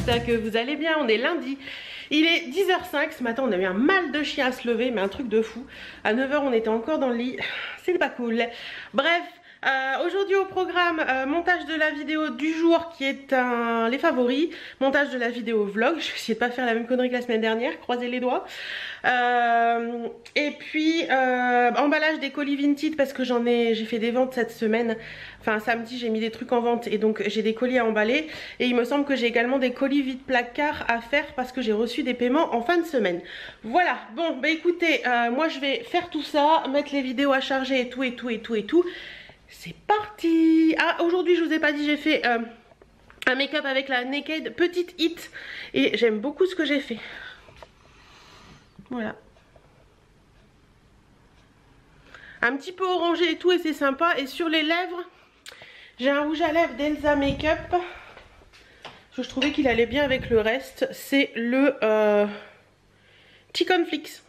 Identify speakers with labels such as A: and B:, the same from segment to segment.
A: j'espère que vous allez bien. On est lundi, il est 10h05, ce matin on a eu un mal de chien à se lever, mais un truc de fou. À 9h on était encore dans le lit, c'est pas cool. Bref, aujourd'hui au programme, montage de la vidéo du jour qui est les favoris, montage de la vidéo vlog, je vais essayer de pas faire la même connerie que la semaine dernière, croisez les doigts. Et puis emballage des colis Vinted parce que j'ai fait des ventes cette semaine, enfin samedi j'ai mis des trucs en vente et donc j'ai des colis à emballer, et il me semble que j'ai également des colis vide placard à faire parce que j'ai reçu des paiements en fin de semaine. Voilà, bon bah écoutez, moi je vais faire tout ça, mettre les vidéos à charger et tout. C'est parti. Ah, aujourd'hui je vous ai pas dit, j'ai fait un make-up avec la Naked Petite Hit et j'aime beaucoup ce que j'ai fait. Voilà. Un petit peu orangé et tout, et c'est sympa. Et sur les lèvres, j'ai un rouge à lèvres d'Elsa Makeup. Je trouvais qu'il allait bien avec le reste. C'est le Chicken Flix.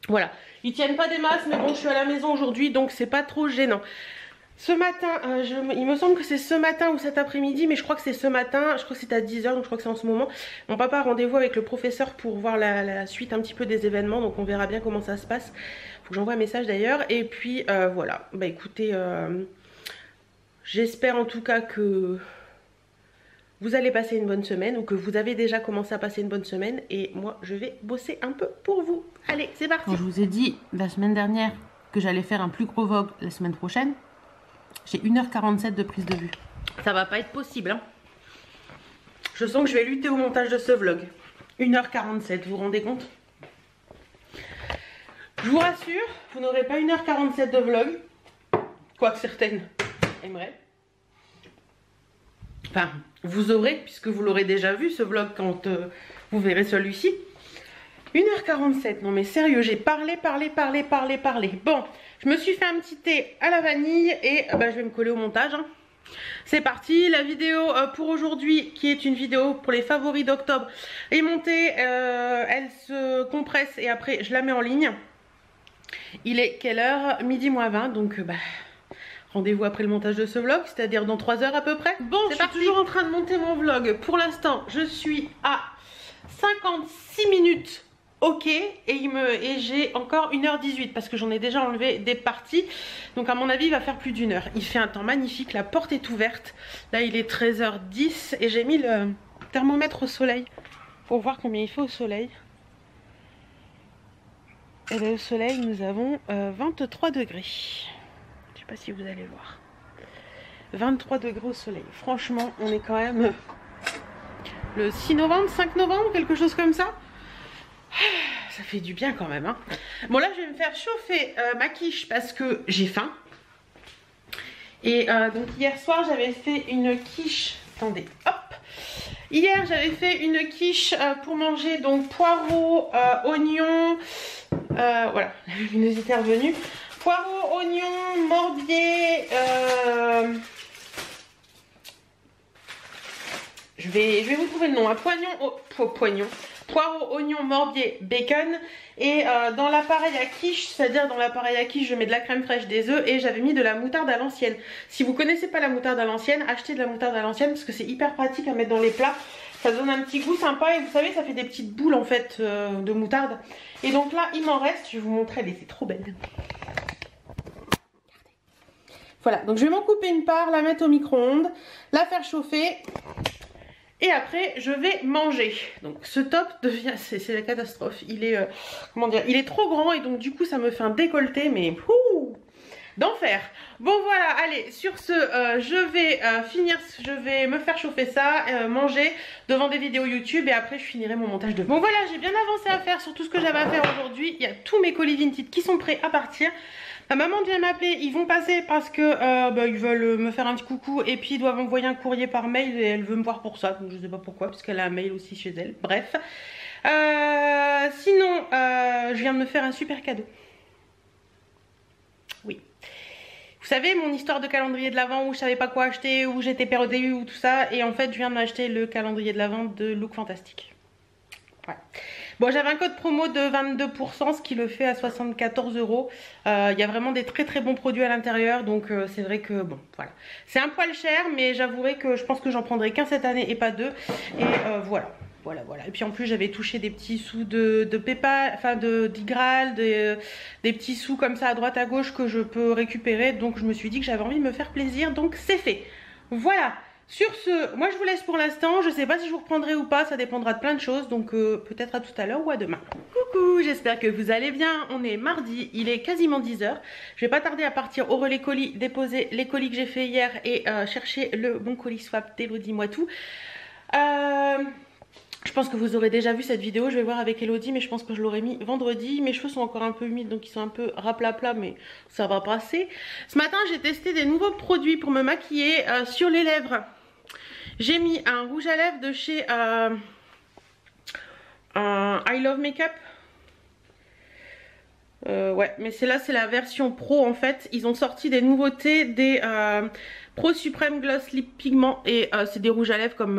A: Voilà. Ils tiennent pas des masses, mais bon, je suis à la maison aujourd'hui, donc c'est pas trop gênant. Ce matin, il me semble que c'est ce matin ou cet après-midi, mais je crois que c'est ce matin, je crois que c'est à 10h, donc je crois que c'est en ce moment. Mon papa a rendez-vous avec le professeur pour voir la suite un petit peu des événements, donc on verra bien comment ça se passe. Faut que j'envoie un message d'ailleurs, et puis voilà, bah écoutez, j'espère en tout cas que vous allez passer une bonne semaine, ou que vous avez déjà commencé à passer une bonne semaine, et moi je vais bosser un peu pour vous. Allez, c'est parti.
B: Bon, je vous ai dit la semaine dernière que j'allais faire un plus gros vlog la semaine prochaine. J'ai 1h47 de prise de vue.
A: Ça va pas être possible, hein. Je sens que je vais lutter au montage de ce vlog. 1h47, vous vous rendez compte? Je vous rassure, vous n'aurez pas 1h47 de vlog. Quoique certaines aimeraient. Enfin, vous aurez, puisque vous l'aurez déjà vu ce vlog quand vous verrez celui-ci. 1h47, non mais sérieux, j'ai parlé. Bon, je me suis fait un petit thé à la vanille et bah, je vais me coller au montage, hein. C'est parti, la vidéo pour aujourd'hui, qui est une vidéo pour les favoris d'octobre, est montée, elle se compresse et après je la mets en ligne. Il est quelle heure? Midi moins 20, donc bah, rendez-vous après le montage de ce vlog, c'est-à-dire dans 3 heures à peu près. Bon, je suis toujours en train de monter mon vlog. Pour l'instant, je suis à 56 minutes. Ok, et j'ai encore 1h18 parce que j'en ai déjà enlevé des parties. Donc à mon avis il va faire plus d'une heure. Il fait un temps magnifique, la porte est ouverte. Là il est 13h10 et j'ai mis le thermomètre au soleil pour voir combien il fait au soleil. Et là au soleil nous avons 23 degrés. Je sais pas si vous allez voir. 23 degrés au soleil. Franchement on est quand même le 6 novembre, 5 novembre, quelque chose comme ça. Ça fait du bien quand même, hein. Bon là je vais me faire chauffer ma quiche parce que j'ai faim. Et donc hier soir j'avais fait une quiche. Attendez, hop. Hier j'avais fait une quiche pour manger, donc poireaux, oignons. Voilà, la luminosité est revenue. Poireaux, oignons, morbier. Je vais vous trouver le nom, hein. Poireaux, oignons, morbier, bacon. Et dans l'appareil à quiche, c'est-à-dire dans l'appareil à quiche, je mets de la crème fraîche, des œufs, et j'avais mis de la moutarde à l'ancienne. Si vous connaissez pas la moutarde à l'ancienne, achetez de la moutarde à l'ancienne parce que c'est hyper pratique à mettre dans les plats. Ça donne un petit goût sympa et vous savez, ça fait des petites boules en fait de moutarde. Et donc là, il m'en reste, je vais vous montrer, elle est trop belle. Voilà, donc je vais m'en couper une part, la mettre au micro-ondes, la faire chauffer. Et après je vais manger. Donc ce top devient, c'est la catastrophe. Il est comment dire, il est trop grand et donc du coup ça me fait un décolleté, mais d'enfer. Bon voilà, allez, sur ce je vais je vais me faire chauffer ça, manger devant des vidéos YouTube, et après je finirai mon montage de vlog. Bon voilà, j'ai bien avancé à faire sur tout ce que j'avais à faire aujourd'hui. Il y a tous mes colis Vinted qui sont prêts à partir. Ma maman vient m'appeler, ils vont passer parce que bah, ils veulent me faire un petit coucou, et puis ils doivent envoyer un courrier par mail et elle veut me voir pour ça, donc je sais pas pourquoi puisqu'elle a un mail aussi chez elle. Bref, sinon je viens de me faire un super cadeau. Oui, vous savez mon histoire de calendrier de l'Avent où je savais pas quoi acheter, où j'étais perdue ou tout ça, et en fait je viens de m'acheter le calendrier de l'Avent de Look Fantastique. Ouais. Bon, j'avais un code promo de 22%, ce qui le fait à 74 €. Il y a vraiment des très bons produits à l'intérieur, donc c'est vrai que bon, voilà. C'est un poil cher, mais j'avouerai que je pense que j'en prendrai qu'un cette année et pas deux. Et voilà. Voilà. Et puis en plus j'avais touché des petits sous de PayPal, enfin d'Igral, des petits sous comme ça à droite à gauche que je peux récupérer. Donc je me suis dit que j'avais envie de me faire plaisir, donc c'est fait. Voilà. Sur ce, moi je vous laisse pour l'instant. Je sais pas si je vous reprendrai ou pas, ça dépendra de plein de choses. Donc peut-être à tout à l'heure ou à demain. Coucou, j'espère que vous allez bien. On est mardi, il est quasiment 10 h. Je vais pas tarder à partir au relais colis, déposer les colis que j'ai fait hier et chercher le bon colis swap d'Elodie Moitou. Je pense que vous aurez déjà vu cette vidéo, je vais voir avec Elodie, mais je pense que je l'aurais mis vendredi. Mes cheveux sont encore un peu humides, donc ils sont un peu raplapla, mais ça va passer. Ce matin, j'ai testé des nouveaux produits pour me maquiller sur les lèvres. J'ai mis un rouge à lèvres de chez I Love Makeup. Ouais, mais c'est la version pro en fait. Ils ont sorti des nouveautés, des Pro Supreme Gloss Lip Pigment. Et c'est des rouges à lèvres comme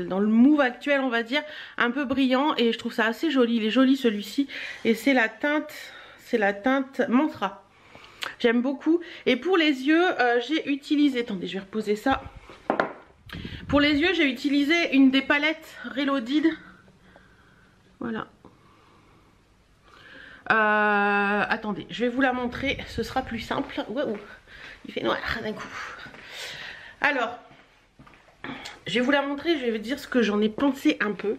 A: dans le move actuel on va dire. Un peu brillant et je trouve ça assez joli. Il est joli celui-ci. Et c'est la teinte Mantra. J'aime beaucoup. Et pour les yeux, j'ai utilisé... Attendez, je vais reposer ça. Pour les yeux, j'ai utilisé une des palettes Reloaded. Voilà. Attendez, je vais vous la montrer, ce sera plus simple. Waouh, il fait noir d'un coup. Alors, je vais vous la montrer, je vais vous dire ce que j'en ai pensé un peu.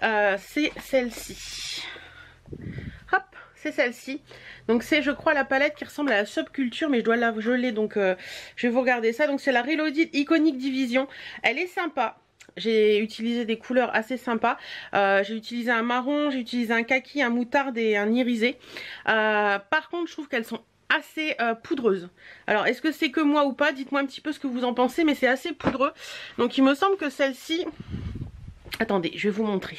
A: C'est celle-ci. Hop, c'est celle-ci. Donc c'est je crois la palette qui ressemble à la Subculture, mais je dois la geler, donc je vais vous regarder ça. Donc c'est la Reloaded Iconic Division. Elle est sympa. J'ai utilisé des couleurs assez sympas. J'ai utilisé un marron, j'ai utilisé un kaki, un moutarde et un irisé. Par contre, je trouve qu'elles sont assez poudreuses. Alors, est-ce que c'est que moi ou pas? Dites-moi un petit peu ce que vous en pensez, mais c'est assez poudreux. Donc, il me semble que celle-ci... Attendez, je vais vous montrer.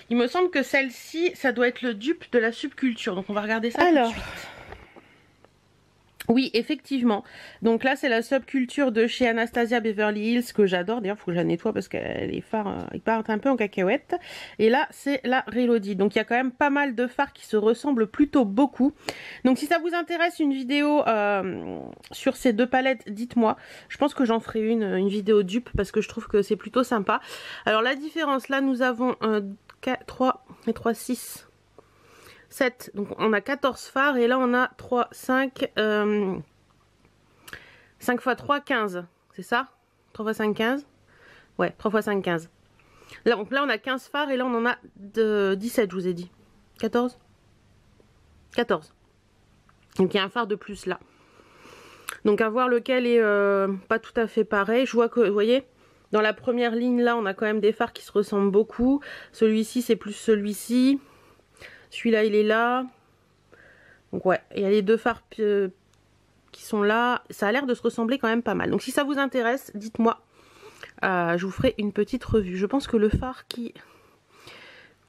A: Il me semble que celle-ci, ça doit être le dupe de la Subculture. Donc, on va regarder ça tout de suite. Oui, effectivement. Donc là, c'est la Subculture de chez Anastasia Beverly Hills que j'adore. D'ailleurs, il faut que je la nettoie parce que les fards, ils partent un peu en cacahuète. Et là, c'est la Reloaded. Donc, il y a quand même pas mal de fards qui se ressemblent plutôt beaucoup. Donc, si ça vous intéresse une vidéo sur ces deux palettes, dites-moi. Je pense que j'en ferai une vidéo dupe parce que je trouve que c'est plutôt sympa. Alors, la différence, là, nous avons 3 et 3, 6... 7, donc on a 14 fards et là on a 3, 5, 5 x 3, 15, c'est ça? 3 x 5, 15? Ouais, 3 x 5, 15. Là, donc là on a 15 fards et là on en a 17, je vous ai dit. 14? 14. Donc il y a un fard de plus là. Donc à voir lequel est pas tout à fait pareil. Je vois que, vous voyez, dans la première ligne là on a quand même des fards qui se ressemblent beaucoup. Celui-ci c'est plus celui-ci. Celui-là, il est là. Donc ouais, il y a les deux fards qui sont là. Ça a l'air de se ressembler quand même pas mal. Donc si ça vous intéresse, dites-moi. Je vous ferai une petite revue. Je pense que le fard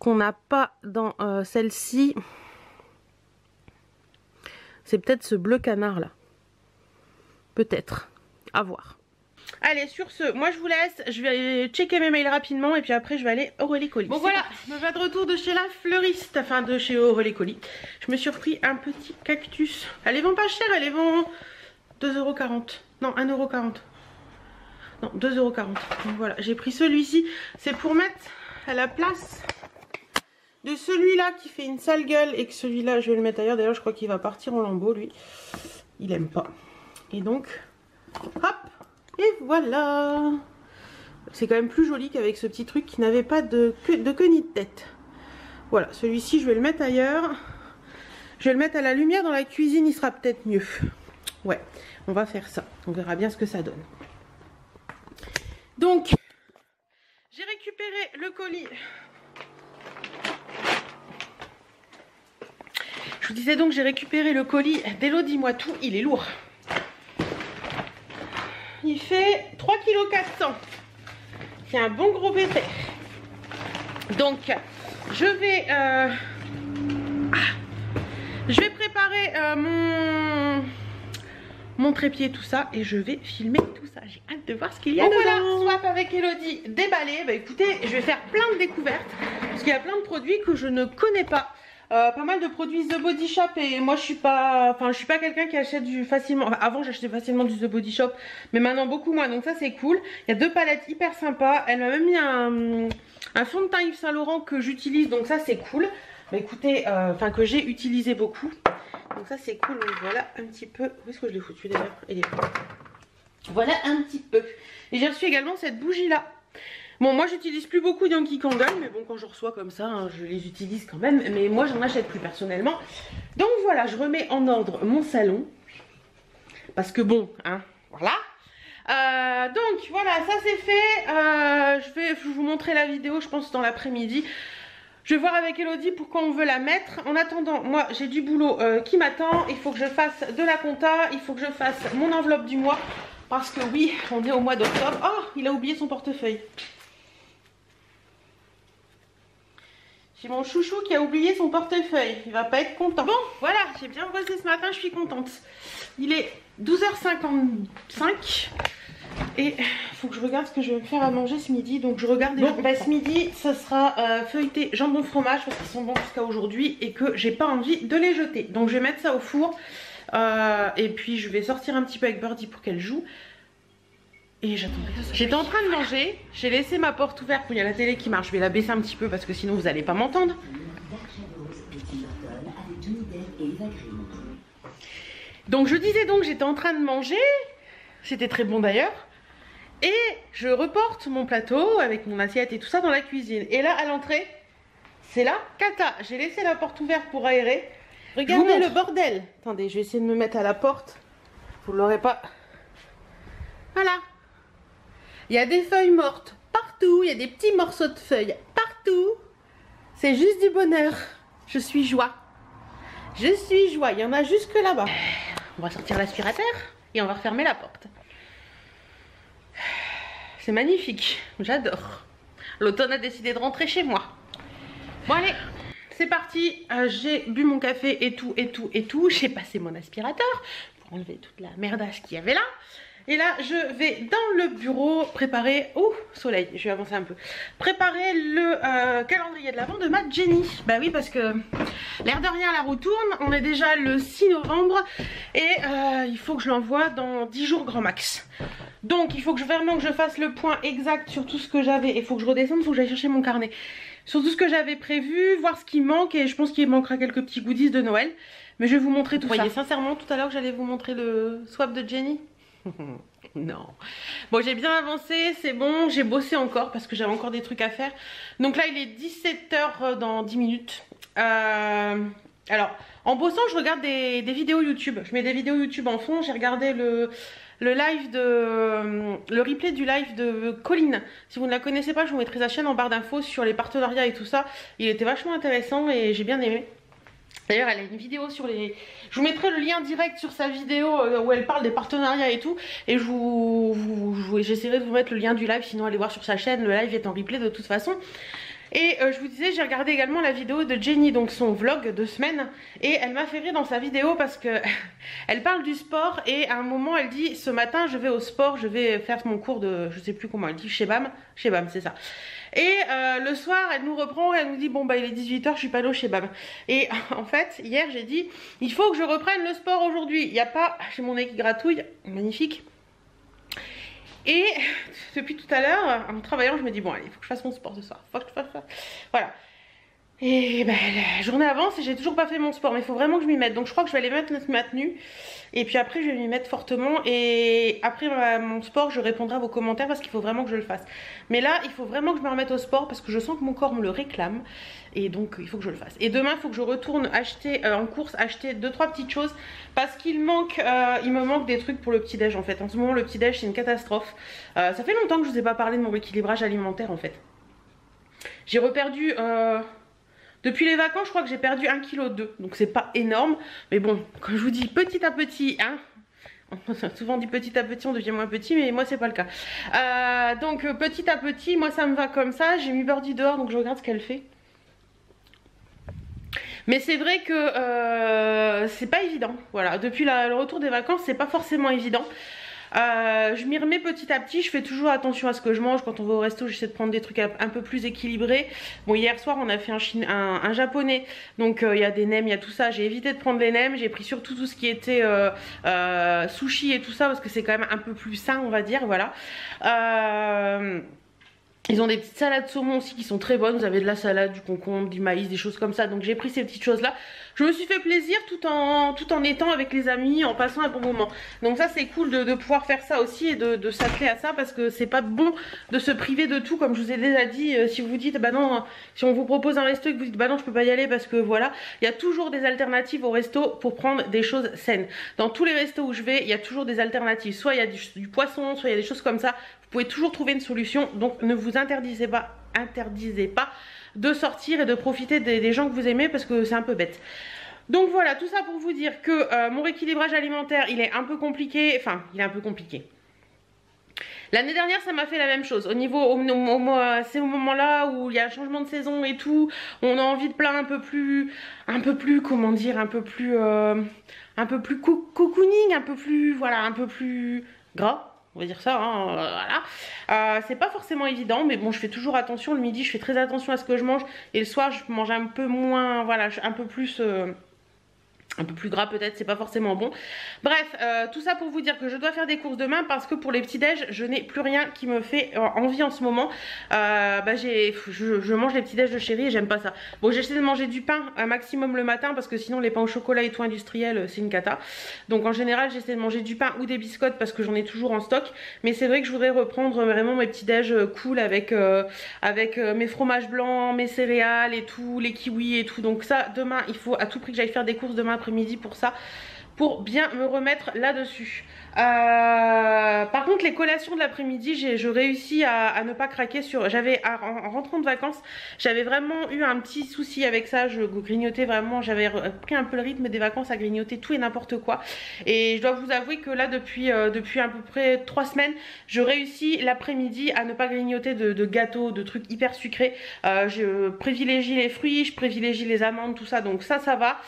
A: qu'on n'a pas dans celle-ci, c'est peut-être ce bleu canard là. Peut-être. À voir. Allez, sur ce, moi je vous laisse, je vais checker mes mails rapidement et puis après je vais aller au relais colis. Bon voilà, je me vais de retour de chez la fleuriste, enfin de chez au relais colis. Je me suis repris un petit cactus. Elle les vend pas cher, elle les vend 2,40 €. Non, 1,40 €. Non, 2,40 €. Donc voilà, j'ai pris celui-ci. C'est pour mettre à la place de celui-là qui fait une sale gueule et que celui-là, je vais le mettre ailleurs. D'ailleurs, je crois qu'il va partir en lambeaux, lui. Il aime pas. Et donc, hop! Et voilà. C'est quand même plus joli qu'avec ce petit truc qui n'avait pas de queue ni de tête. Voilà, celui-ci je vais le mettre ailleurs. Je vais le mettre à la lumière dans la cuisine, il sera peut-être mieux. Ouais, on va faire ça. On verra bien ce que ça donne. Donc, j'ai récupéré le colis. Je vous disais donc, j'ai récupéré le colis d'Elodie Moitou. Il est lourd. Il fait 3,4 kg. C'est un bon gros pépère. Donc, je vais préparer mon trépied, tout ça, et je vais filmer tout ça. J'ai hâte de voir ce qu'il y a dedans. Voilà, swap avec Elodie déballé. Bah écoutez, je vais faire plein de découvertes. Parce qu'il y a plein de produits que je ne connais pas. Pas mal de produits The Body Shop et moi je suis pas quelqu'un qui achète facilement. Enfin, avant j'achetais facilement du The Body Shop, mais maintenant beaucoup moins. Donc ça c'est cool. Il y a 2 palettes hyper sympas. Elle m'a même mis un fond de teint Yves Saint Laurent que j'utilise, donc ça c'est cool. Bah écoutez, que j'ai utilisé beaucoup. Donc ça c'est cool. Donc voilà un petit peu. Où est-ce que je l'ai foutu d'ailleurs? Voilà un petit peu. Et j'ai reçu également cette bougie là. Bon, moi j'utilise plus beaucoup Yankee Candle, mais bon, quand je reçois comme ça, hein, je les utilise quand même. Mais moi j'en achète plus personnellement. Donc voilà, je remets en ordre mon salon. Parce que bon, hein, voilà. Donc voilà, ça c'est fait. Je vais vous montrer la vidéo, je pense, dans l'après-midi. Je vais voir avec Elodie pourquoi on veut la mettre. En attendant, moi j'ai du boulot qui m'attend. Il faut que je fasse de la compta, il faut que je fasse mon enveloppe du mois. Parce que oui, on est au mois d'octobre. Oh, il a oublié son portefeuille. J'ai mon chouchou qui a oublié son portefeuille. Il va pas être content. Bon, voilà, j'ai bien bossé ce matin, je suis contente. Il est 12h55. Et il faut que je regarde ce que je vais me faire à manger ce midi. Donc je regarde déjà. Bon, ce midi, ce sera feuilleté jambon fromage parce qu'ils sont bons jusqu'à aujourd'hui et que j'ai pas envie de les jeter. Donc je vais mettre ça au four. Et puis je vais sortir un petit peu avec Birdie pour qu'elle joue. Et j'attendrai que ça. J'étais en train de manger, j'ai laissé ma porte ouverte où il y a la télé qui marche. Je vais la baisser un petit peu parce que sinon vous n'allez pas m'entendre. Donc je disais donc j'étais en train de manger, c'était très bon d'ailleurs. Et je reporte mon plateau avec mon assiette et tout ça dans la cuisine. Et là à l'entrée, c'est la cata. J'ai laissé la porte ouverte pour aérer. Regardez le bordel. Attendez, je vais essayer de me mettre à la porte. Vous ne l'aurez pas. Voilà. Il y a des feuilles mortes partout. Il y a des petits morceaux de feuilles partout. C'est juste du bonheur. Je suis joie. Je suis joie. Il y en a jusque là-bas. On va sortir l'aspirateur et on va refermer la porte. C'est magnifique. J'adore. L'automne a décidé de rentrer chez moi. Bon allez. C'est parti, j'ai bu mon café et tout. J'ai passé mon aspirateur pour enlever toute la merdasse qu'il y avait là. Et là, je vais dans le bureau préparer... Oh, soleil, je vais avancer un peu. Préparer le calendrier de l'Avent de ma Jenny. Bah oui, parce que l'air de rien, la roue tourne. On est déjà le 6 novembre. Et il faut que je l'envoie dans 10 jours grand max. Donc, il faut que vraiment que je fasse le point exact sur tout ce que j'avais. Il faut que je redescende, il faut que j'aille chercher mon carnet. Sur tout ce que j'avais prévu, voir ce qui manque. Et je pense qu'il manquera quelques petits goodies de Noël. Mais je vais vous montrer tout ça. Vous voyez sincèrement tout à l'heure que j'allais vous montrer le swap de Jenny. Non. Bon, j'ai bien avancé, c'est bon. J'ai bossé encore parce que j'avais encore des trucs à faire. Donc là, il est 17 h dans 10 minutes. Alors, en bossant, je regarde des vidéos YouTube. Je mets des vidéos YouTube en fond. J'ai regardé le replay du live de Colline. Si vous ne la connaissez pas, je vous mettrai sa chaîne en barre d'infos sur les partenariats et tout ça. Il était vachement intéressant et j'ai bien aimé. D'ailleurs, elle a une vidéo sur les... Je vous mettrai le lien direct sur sa vidéo où elle parle des partenariats et tout. Et j'essaierai de vous mettre le lien du live, sinon allez voir sur sa chaîne. Le live est en replay de toute façon. Et je vous disais, j'ai regardé également la vidéo de Jenny, donc son vlog de semaine. Et elle m'a fait rire dans sa vidéo parce que elle parle du sport. Et à un moment, elle dit, ce matin, je vais au sport, je vais faire mon cours de... Je sais plus comment elle dit, Shebam. Shebam, c'est ça. Et le soir, elle nous reprend, elle nous dit, bon bah il est 18 h, je suis pas allée au Shebam. Et en fait, hier, j'ai dit, il faut que je reprenne le sport aujourd'hui. Il n'y a pas... J'ai mon nez qui gratouille, magnifique. Et depuis tout à l'heure, en travaillant, je me dis, bon allez, il faut que je fasse mon sport ce soir. Faut que je fasse ça. Voilà. Et ben, la journée avance et j'ai toujours pas fait mon sport. Mais il faut vraiment que je m'y mette. Donc je crois que je vais aller mettre ma tenue. Et puis après, je vais m'y mettre fortement. Et après mon sport, je répondrai à vos commentaires parce qu'il faut vraiment que je le fasse. Mais là, il faut vraiment que je me remette au sport parce que je sens que mon corps me le réclame. Et donc, il faut que je le fasse. Et demain, il faut que je retourne acheter en course, acheter 2-3 petites choses. Parce qu'il me manque des trucs pour le petit-déj en fait. En ce moment, le petit-déj, c'est une catastrophe. Ça fait longtemps que je vous ai pas parlé de mon rééquilibrage alimentaire en fait. J'ai reperdu... Depuis les vacances, je crois que j'ai perdu 1,2 kg. Donc c'est pas énorme. Mais bon, quand je vous dis petit à petit, hein, on a souvent dit petit à petit, on devient moins petit, mais moi c'est pas le cas. Donc petit à petit, moi ça me va comme ça. J'ai mis Birdie dehors, donc je regarde ce qu'elle fait. Mais c'est vrai que c'est pas évident. Voilà, depuis le retour des vacances, c'est pas forcément évident. Je m'y remets petit à petit, je fais toujours attention à ce que je mange. Quand on va au resto, j'essaie de prendre des trucs un peu plus équilibrés. Bon, hier soir on a fait un japonais, donc il y a des nems, il y a tout ça. J'ai évité de prendre les nems, j'ai pris surtout tout ce qui était sushi et tout ça, parce que c'est quand même un peu plus sain, on va dire, voilà. Ils ont des petites salades saumon aussi qui sont très bonnes. Vous avez de la salade, du concombre, du maïs, des choses comme ça. Donc j'ai pris ces petites choses là. Je me suis fait plaisir tout en étant avec les amis, en passant un bon moment. Donc ça c'est cool de pouvoir faire ça aussi et de s'atteler à ça, parce que c'est pas bon de se priver de tout. Comme je vous ai déjà dit, si vous dites bah non, si on vous propose un resto et que vous dites bah non je peux pas y aller parce que voilà, il y a toujours des alternatives au resto pour prendre des choses saines. Dans tous les restos où je vais, il y a toujours des alternatives. Soit il y a du poisson, soit il y a des choses comme ça. Vous pouvez toujours trouver une solution, donc ne vous interdisez pas de sortir et de profiter des gens que vous aimez, parce que c'est un peu bête. Donc voilà, tout ça pour vous dire que mon rééquilibrage alimentaire, il est un peu compliqué, enfin il est un peu compliqué. L'année dernière ça m'a fait la même chose, au niveau, c'est au moment là où il y a un changement de saison et tout, on a envie de plats un peu plus, comment dire, un peu plus cocooning, un peu plus, voilà, un peu plus gras. On va dire ça, hein, voilà. C'est pas forcément évident, mais bon, je fais toujours attention. Le midi, je fais très attention à ce que je mange. Et le soir, je mange un peu moins, voilà, un peu plus gras peut-être, c'est pas forcément bon. Bref, tout ça pour vous dire que je dois faire des courses demain, parce que pour les petits déj, je n'ai plus rien qui me fait envie en ce moment. Je mange les petits déj de chérie et j'aime pas ça. Bon, j'essaie de manger du pain un maximum le matin, parce que sinon les pains au chocolat et tout industriel, c'est une cata. Donc en général, j'essaie de manger du pain ou des biscottes, parce que j'en ai toujours en stock. Mais c'est vrai que je voudrais reprendre vraiment mes petits déj cool avec mes fromages blancs, mes céréales et tout, les kiwis et tout. Donc ça, demain, il faut à tout prix que j'aille faire des courses demain après-midi pour ça, pour bien me remettre là-dessus. Par contre les collations de l'après-midi, je réussis à ne pas craquer sur... en rentrant de vacances, j'avais vraiment eu un petit souci avec ça. Je grignotais vraiment, j'avais pris un peu le rythme des vacances à grignoter tout et n'importe quoi. Et je dois vous avouer que là depuis à peu près 3 semaines, je réussis l'après-midi à ne pas grignoter de gâteaux, de trucs hyper sucrés. Je privilégie les fruits, je privilégie les amandes, tout ça, donc ça va.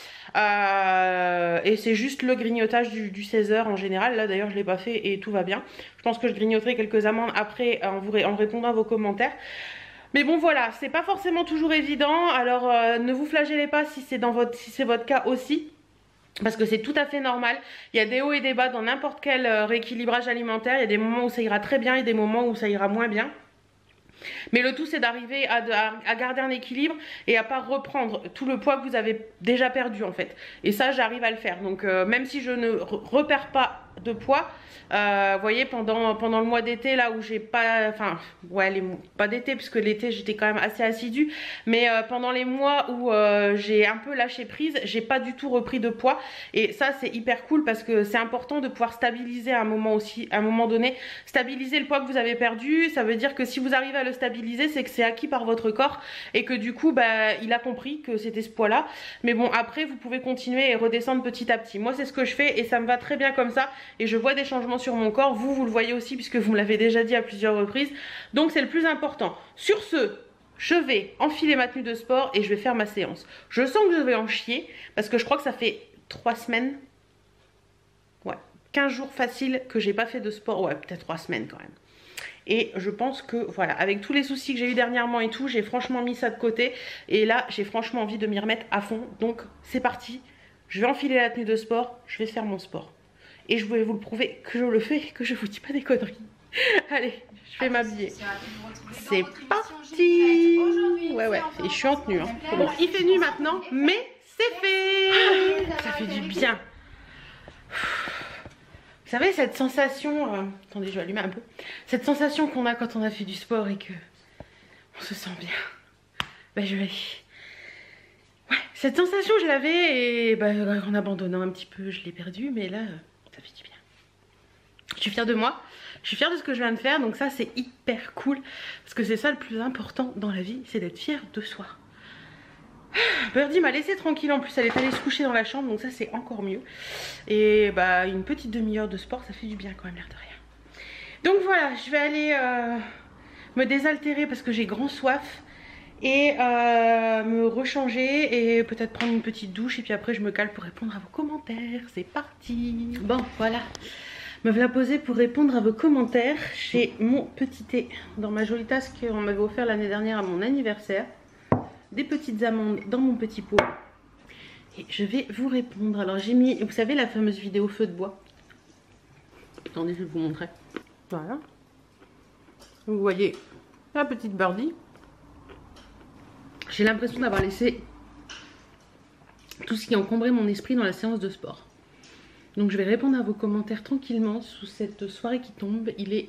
A: Et c'est juste le grignotage du 16h en général. Là d'ailleurs je l'ai pas fait et tout va bien. Je pense que je grignoterai quelques amandes après en répondant à vos commentaires. Mais bon voilà, c'est pas forcément toujours évident. Alors ne vous flagellez pas si c'est votre cas aussi, parce que c'est tout à fait normal. Il y a des hauts et des bas dans n'importe quel rééquilibrage alimentaire. Il y a des moments où ça ira très bien et des moments où ça ira moins bien. Mais le tout c'est d'arriver à garder un équilibre et à pas reprendre tout le poids que vous avez déjà perdu en fait. Et ça j'arrive à le faire. Donc même si je ne repère pas de poids, vous voyez, pendant le mois d'été là où j'ai pas, enfin ouais, pas d'été puisque l'été j'étais quand même assez assidue, mais pendant les mois où j'ai un peu lâché prise, j'ai pas du tout repris de poids. Et ça c'est hyper cool, parce que c'est important de pouvoir stabiliser à un moment donné, stabiliser le poids que vous avez perdu. Ça veut dire que si vous arrivez à le stabiliser, c'est que c'est acquis par votre corps et que du coup bah, il a compris que c'était ce poids là. Mais bon, après vous pouvez continuer et redescendre petit à petit. Moi c'est ce que je fais et ça me va très bien comme ça, et je vois des changements sur mon corps. Vous le voyez aussi puisque vous me l'avez déjà dit à plusieurs reprises. Donc c'est le plus important. Sur ce, je vais enfiler ma tenue de sport et je vais faire ma séance. Je sens que je vais en chier parce que je crois que ça fait 3 semaines, ouais, 15 jours facile que j'ai pas fait de sport. Ouais, peut-être 3 semaines quand même. Et je pense que voilà, avec tous les soucis que j'ai eu dernièrement et tout, j'ai franchement mis ça de côté. Et là, j'ai franchement envie de m'y remettre à fond. Donc c'est parti, je vais enfiler la tenue de sport, je vais faire mon sport. Et je voulais vous le prouver que je le fais, que je vous dis pas des conneries. Allez, je vais m'habiller. C'est parti. Ouais, et je suis en tenue. Hein. Bon, il fait nuit maintenant, mais c'est fait. Ça fait du bien. Vous savez, cette sensation... attendez, je vais allumer un peu. Cette sensation qu'on a quand on a fait du sport et que on se sent bien. Ben, je vais... Ouais, cette sensation, je l'avais et en abandonnant un petit peu, je l'ai perdue. Mais là, ça fait du bien. Je suis fière de moi. Je suis fière de ce que je viens de faire. Donc ça, c'est hyper cool. Parce que c'est ça le plus important dans la vie, c'est d'être fière de soi. Birdie m'a laissé tranquille, en plus elle est allée se coucher dans la chambre, donc ça c'est encore mieux. Et bah une petite demi-heure de sport, ça fait du bien quand même, l'air de rien. Donc voilà, je vais aller me désaltérer parce que j'ai grand soif. Et me rechanger et peut-être prendre une petite douche. Et puis après je me cale pour répondre à vos commentaires. C'est parti. Bon voilà, Me voilà posée pour répondre à vos commentaires. J'ai mon petit thé dans ma jolie tasse qu'on m'avait offert l'année dernière à mon anniversaire. Des petites amandes dans mon petit pot. Et je vais vous répondre. Alors j'ai mis, vous savez la fameuse vidéo feu de bois. Attendez, je vais vous montrer. Voilà. Vous voyez la petite birdie. J'ai l'impression d'avoir laissé tout ce qui encombrait mon esprit dans la séance de sport. Donc je vais répondre à vos commentaires tranquillement sous cette soirée qui tombe. Il est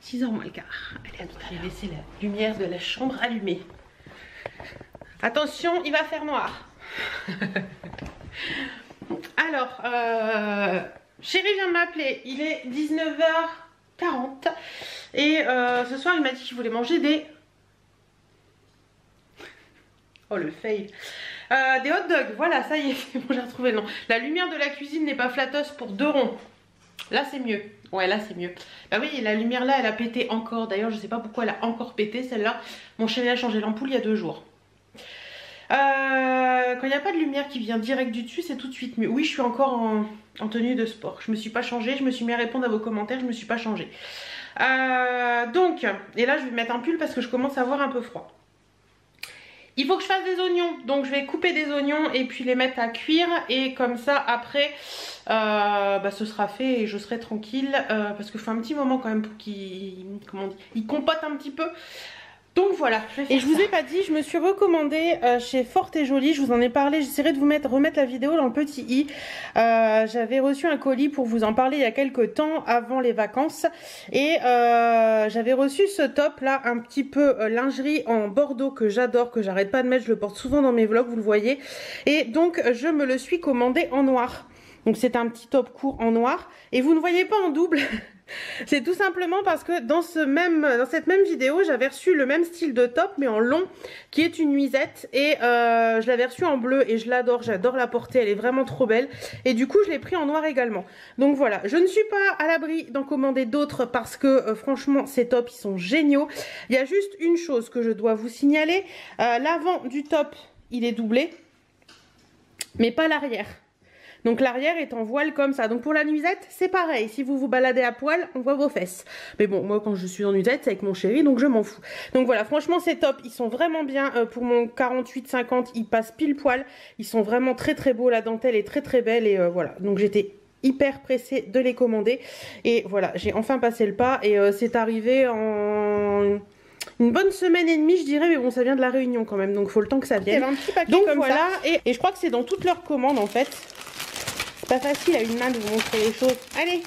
A: 6h moins le quart. Allez, j'ai laissé la lumière de la chambre allumée. Attention, il va faire noir. Alors, chéri vient de m'appeler. Il est 19h40. Et ce soir, il m'a dit qu'il voulait manger des... Oh, le fail. Des hot dogs, voilà, ça y est, c'est bon, j'ai retrouvé le nom. La lumière de la cuisine n'est pas flatteuse pour 2 ronds. Là, c'est mieux. Ouais, là, c'est mieux. Bah oui, la lumière là, elle a pété encore. D'ailleurs, je sais pas pourquoi elle a encore pété, celle-là. Mon chéri a changé l'ampoule il y a 2 jours. Quand il n'y a pas de lumière qui vient direct du dessus, c'est tout de suite mieux. Oui, je suis encore en tenue de sport. Je me suis pas changée, je me suis mis à répondre à vos commentaires, je me suis pas changée. Donc, et là, je vais mettre un pull parce que je commence à avoir un peu froid. Il faut que je fasse des oignons, donc je vais couper des oignons et puis les mettre à cuire et comme ça après ce sera fait et je serai tranquille parce qu'il faut un petit moment quand même pour qu'il compote un petit peu. Donc voilà, et je vous ai pas dit, je me suis recommandée chez Forte et Jolie, je vous en ai parlé, j'essaierai de vous remettre la vidéo dans le petit i. J'avais reçu un colis pour vous en parler il y a quelques temps avant les vacances et j'avais reçu ce top là, un petit peu lingerie en bordeaux que j'adore, que j'arrête pas de mettre, je le porte souvent dans mes vlogs, vous le voyez. Et donc je me le suis commandé en noir. Donc c'est un petit top court en noir et vous ne voyez pas en double. C'est tout simplement parce que dans cette même vidéo j'avais reçu le même style de top mais en long qui est une nuisette et je l'avais reçu en bleu et je l'adore, j'adore la porter, elle est vraiment trop belle et du coup je l'ai pris en noir également. Donc voilà, je ne suis pas à l'abri d'en commander d'autres parce que franchement ces tops ils sont géniaux. Il y a juste une chose que je dois vous signaler, l'avant du top il est doublé mais pas l'arrière. Donc l'arrière est en voile comme ça. Donc pour la nuisette, c'est pareil. Si vous vous baladez à poil, on voit vos fesses. Mais bon, moi quand je suis en nuisette, c'est avec mon chéri, donc je m'en fous. Donc voilà, franchement ces tops, ils sont vraiment bien. Pour mon 48-50, ils passent pile poil. Ils sont vraiment très très beaux. La dentelle est très très belle. Et voilà, donc j'étais hyper pressée de les commander. Et voilà, j'ai enfin passé le pas. Et c'est arrivé en... une bonne semaine et demie je dirais, mais bon ça vient de la Réunion quand même, donc faut le temps que ça vienne. Un petit paquet donc comme voilà, ça. Et je crois que c'est dans toutes leurs commandes en fait. C'est pas facile à une main de vous montrer les choses. Allez,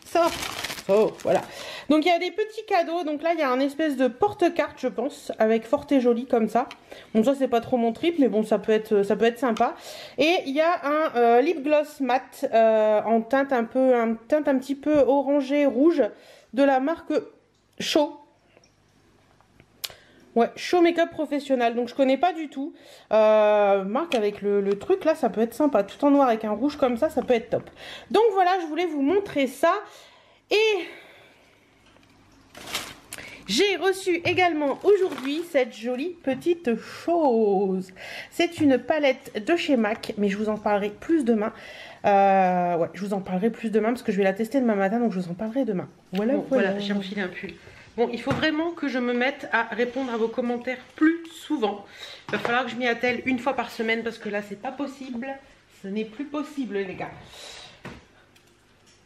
A: sors. Oh, voilà. Donc il y a des petits cadeaux. Donc là il y a un espèce de porte-carte je pense, avec Forte et Jolie comme ça. Bon ça c'est pas trop mon trip, mais bon ça peut être sympa. Et il y a un lip gloss mat en teinte un petit peu orangé rouge de la marque Show. Ouais, Show Make-up Professionnel, donc je connais pas du tout. Marque avec le truc là, ça peut être sympa. Tout en noir avec un rouge comme ça peut être top. Donc voilà, je voulais vous montrer ça. Et j'ai reçu également aujourd'hui cette jolie petite chose. C'est une palette de chez MAC, mais je vous en parlerai plus demain. Ouais, je vous en parlerai plus demain parce que je vais la tester demain matin, donc je vous en parlerai demain. Voilà, bon, voilà, j'ai enfilé un pull. Bon, il faut vraiment que je me mette à répondre à vos commentaires plus souvent. Il va falloir que je m'y attelle une fois par semaine parce que là, c'est pas possible. Ce n'est plus possible, les gars.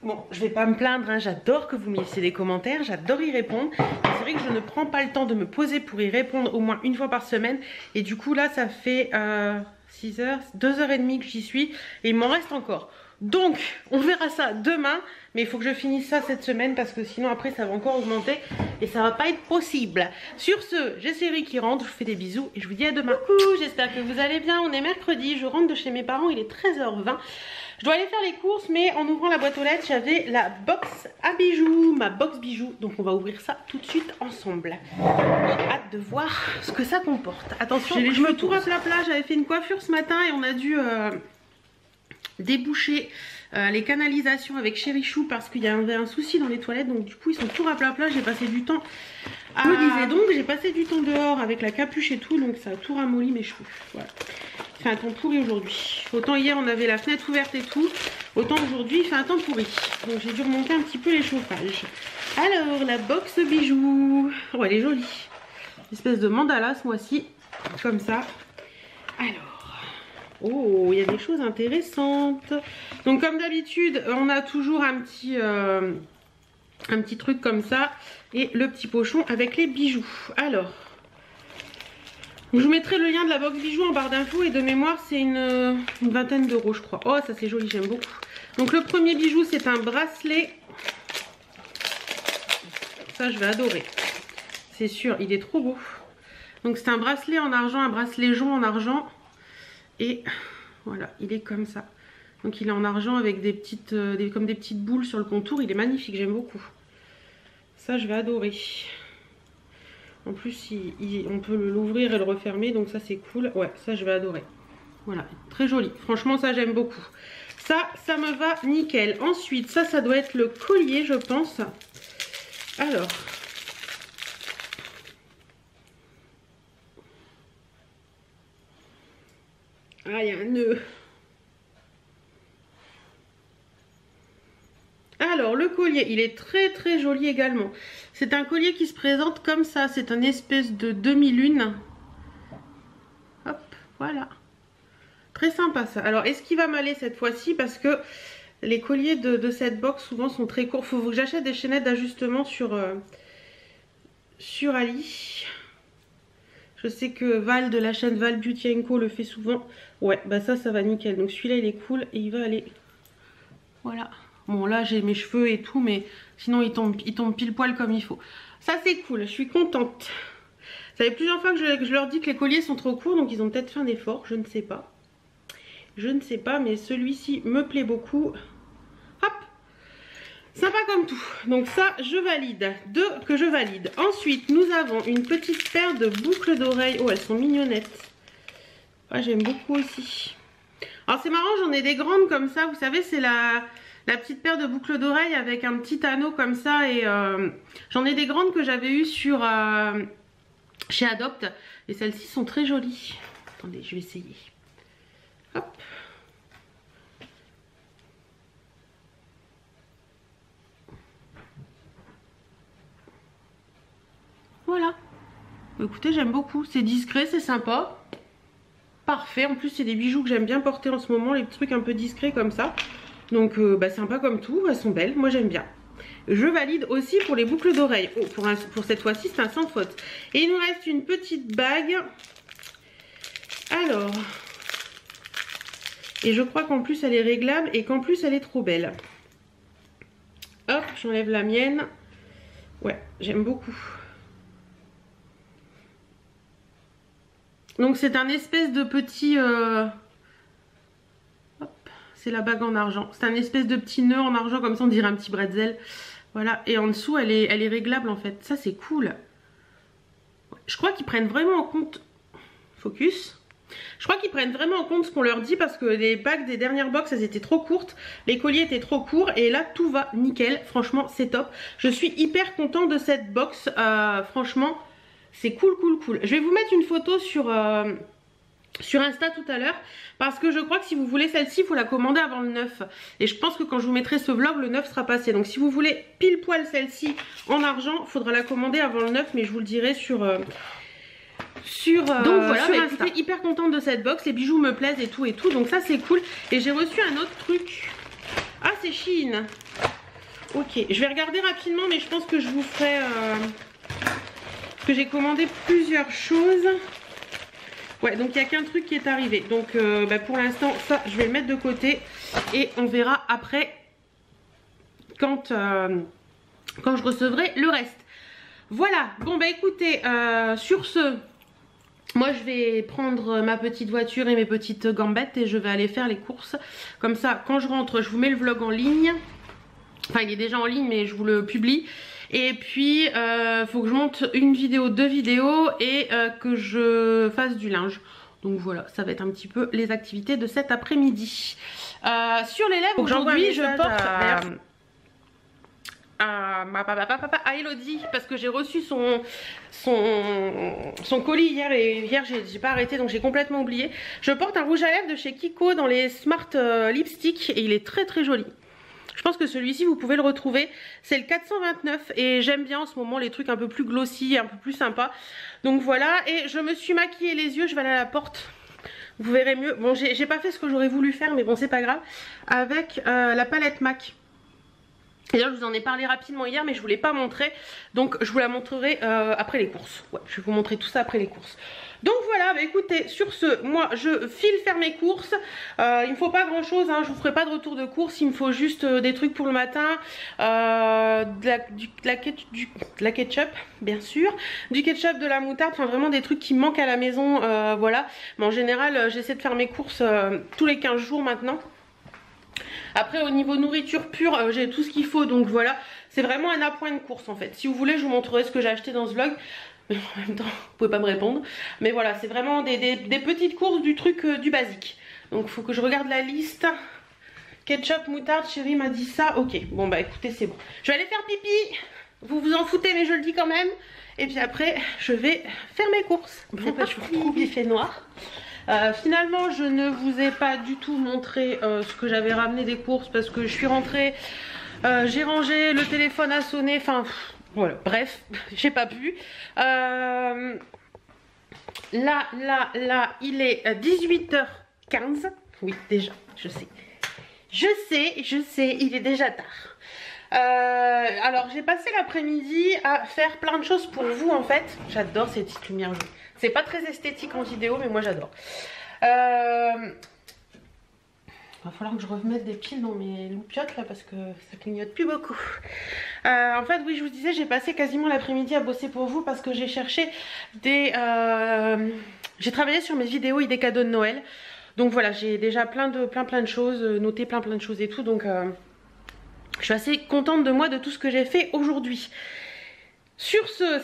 A: Bon, je vais pas me plaindre, hein. J'adore que vous me laissiez des commentaires, j'adore y répondre. C'est vrai que je ne prends pas le temps de me poser pour y répondre au moins une fois par semaine. Et du coup, là, ça fait 6 heures, 2h30 que j'y suis et il m'en reste encore. Donc, on verra ça demain, mais il faut que je finisse ça cette semaine parce que sinon après ça va encore augmenter et ça va pas être possible. Sur ce, j'ai Chéri qui rentre, je vous fais des bisous et je vous dis à demain. Coucou, j'espère que vous allez bien, on est mercredi, je rentre de chez mes parents, il est 13h20. Je dois aller faire les courses, mais en ouvrant la boîte aux lettres, j'avais la box à bijoux, ma box bijoux, donc on va ouvrir ça tout de suite ensemble. J'ai hâte de voir ce que ça comporte. Attention, je me tourne à plat, j'avais fait une coiffure ce matin et on a dû... déboucher les canalisations avec Chéri Chou parce qu'il y avait un souci dans les toilettes, donc du coup ils sont tout à plat, j'ai passé du temps à... Je me disais donc, j'ai passé du temps dehors avec la capuche et tout, donc ça a tout ramolli mes cheveux. Voilà, il fait un temps pourri aujourd'hui. Autant hier on avait la fenêtre ouverte et tout, Autant aujourd'hui, il fait un temps pourri. Donc j'ai dû remonter un petit peu les chauffages. Alors, la box bijoux. Oh, elle est jolie. Une espèce de mandala ce mois-ci. Comme ça. Alors. Oh, il y a des choses intéressantes. Donc comme d'habitude, on a toujours un petit truc comme ça. Et le petit pochon avec les bijoux. Alors. Je vous mettrai le lien de la box bijoux en barre d'infos et de mémoire c'est une vingtaine d'euros je crois. Oh ça c'est joli, j'aime beaucoup. Donc le premier bijou c'est un bracelet. Ça je vais adorer. C'est sûr, il est trop beau. Donc c'est un bracelet en argent, un bracelet jonc en argent. Et voilà, il est comme ça. Donc il est en argent avec des petites, comme des petites boules sur le contour. Il est magnifique, j'aime beaucoup. Ça je vais adorer. En plus, on peut l'ouvrir et le refermer, donc ça c'est cool. Ouais, ça je vais adorer. Voilà, très joli. Franchement, ça j'aime beaucoup. Ça me va nickel. Ensuite, ça doit être le collier, je pense. Alors. Ah, il y a un nœud. Alors, le collier, il est très très joli également. C'est un collier qui se présente comme ça. C'est un espèce de demi-lune. Hop, voilà. Très sympa ça. Alors, est-ce qu'il va m'aller cette fois-ci? Parce que les colliers de cette box souvent sont très courts. Faut que j'achète des chaînettes d'ajustement sur Ali. Je sais que Val de la chaîne Val Beauty & Co le fait souvent. Ouais, bah ça va nickel. Donc celui-là, il est cool et il va aller. Voilà. Bon là j'ai mes cheveux et tout mais sinon il tombe pile poil comme il faut. Ça c'est cool, je suis contente. Ça fait plusieurs fois que je leur dis que les colliers sont trop courts donc ils ont peut-être fait un effort, je ne sais pas. Je ne sais pas mais celui-ci me plaît beaucoup. Hop, sympa comme tout. Donc ça je valide, deux que je valide. Ensuite nous avons une petite paire de boucles d'oreilles. Oh elles sont mignonnettes. Ah, j'aime beaucoup aussi. Alors c'est marrant, j'en ai des grandes comme ça, vous savez c'est la petite paire de boucles d'oreilles avec un petit anneau comme ça et j'en ai des grandes que j'avais eues sur chez Adopt et celles-ci sont très jolies. Attendez, je vais essayer. Hop. Voilà. Écoutez, j'aime beaucoup. C'est discret, c'est sympa. Parfait. En plus, c'est des bijoux que j'aime bien porter en ce moment, les trucs un peu discrets comme ça. Donc bah, sympa comme tout, elles sont belles, moi j'aime bien. Je valide aussi pour les boucles d'oreilles. Oh, pour cette fois-ci c'est un sans faute. Et il nous reste une petite bague. Alors. Et je crois qu'en plus elle est réglable et qu'en plus elle est trop belle. Hop, j'enlève la mienne. Ouais, j'aime beaucoup. Donc c'est un espèce de petit... C'est la bague en argent. C'est un espèce de petit nœud en argent comme ça, on dirait un petit bretzel. Voilà, et en dessous elle est réglable en fait. Ça c'est cool. Je crois qu'ils prennent vraiment en compte... Focus. Je crois qu'ils prennent vraiment en compte ce qu'on leur dit parce que les bagues des dernières box elles étaient trop courtes. Les colliers étaient trop courts et là tout va nickel. Franchement c'est top. Je suis hyper contente de cette box. Franchement c'est cool. Je vais vous mettre une photo sur Insta tout à l'heure parce que je crois que si vous voulez celle-ci il faut la commander avant le 9 et je pense que quand je vous mettrai ce vlog le 9 sera passé, donc si vous voulez pile poil celle-ci en argent il faudra la commander avant le 9 mais je vous le dirai sur donc voilà, sur Insta. Écoutez, hyper contente de cette box, les bijoux me plaisent et tout donc ça c'est cool. Et j'ai reçu un autre truc. Ah c'est Shein. Ok, je vais regarder rapidement mais je pense que je vous ferai que j'ai commandé plusieurs choses. Ouais, donc il n'y a qu'un truc qui est arrivé. Donc bah, pour l'instant, ça, je vais le mettre de côté. Et on verra après quand je recevrai le reste. Voilà, bon bah écoutez, sur ce, moi je vais prendre ma petite voiture et mes petites gambettes et je vais aller faire les courses. Comme ça, quand je rentre, je vous mets le vlog en ligne. Enfin, il est déjà en ligne, mais je vous le publie. Et puis faut que je monte une vidéo, 2 vidéos et que je fasse du linge. Donc voilà, ça va être un petit peu les activités de cet après-midi. Sur les lèvres aujourd'hui je porte à Elodie parce que j'ai reçu son colis hier et hier j'ai pas arrêté donc j'ai complètement oublié. Je porte un rouge à lèvres de chez Kiko dans les Smart Lipstick et il est très très joli. Je pense que celui-ci vous pouvez le retrouver, c'est le 429 et j'aime bien en ce moment les trucs un peu plus glossy, un peu plus sympa. Donc voilà, et je me suis maquillée les yeux, je vais aller à la porte. Vous verrez mieux. Bon, j'ai pas fait ce que j'aurais voulu faire, mais bon, c'est pas grave. Avec la palette MAC. Et là, je vous en ai parlé rapidement hier, mais je ne vous l'ai pas montré. Donc, je vous la montrerai après les courses. Ouais, je vais vous montrer tout ça après les courses. Donc voilà, bah écoutez, sur ce, moi, je file faire mes courses. Il ne me faut pas grand-chose, hein, je ne vous ferai pas de retour de course. Il me faut juste des trucs pour le matin. De la ketchup, bien sûr. Du ketchup, de la moutarde. Enfin, vraiment des trucs qui me manquent à la maison. Voilà. Mais en général, j'essaie de faire mes courses tous les 15 jours maintenant. Après au niveau nourriture pure j'ai tout ce qu'il faut donc voilà, c'est vraiment un appoint de course en fait. Si vous voulez je vous montrerai ce que j'ai acheté dans ce vlog, mais en même temps vous pouvez pas me répondre. Mais voilà, c'est vraiment des petites courses du truc du basique. Donc il faut que je regarde la liste. Ketchup, moutarde, chérie m'a dit ça, ok. Bon bah écoutez c'est bon. Je vais aller faire pipi, vous vous en foutez mais je le dis quand même. Et puis après je vais faire mes courses. Bon bah je vous retrouve, il fait noir. Finalement je ne vous ai pas du tout montré ce que j'avais ramené des courses parce que je suis rentrée, j'ai rangé, le téléphone a sonné, enfin voilà, bref, j'ai pas pu. Là, il est 18h15, oui déjà, je sais, il est déjà tard. Alors j'ai passé l'après-midi à faire plein de choses pour vous en fait. J'adore ces petites lumières jaunes. C'est pas très esthétique en vidéo mais moi j'adore. Va falloir que je remette des piles dans mes loupiottes là parce que ça clignote plus beaucoup. En fait oui je vous disais j'ai passé quasiment l'après-midi à bosser pour vous parce que j'ai cherché des... j'ai travaillé sur mes vidéos et des cadeaux de Noël. Donc voilà j'ai déjà plein de choses, noté plein de choses et tout donc... je suis assez contente de moi de tout ce que j'ai fait aujourd'hui. Sur ce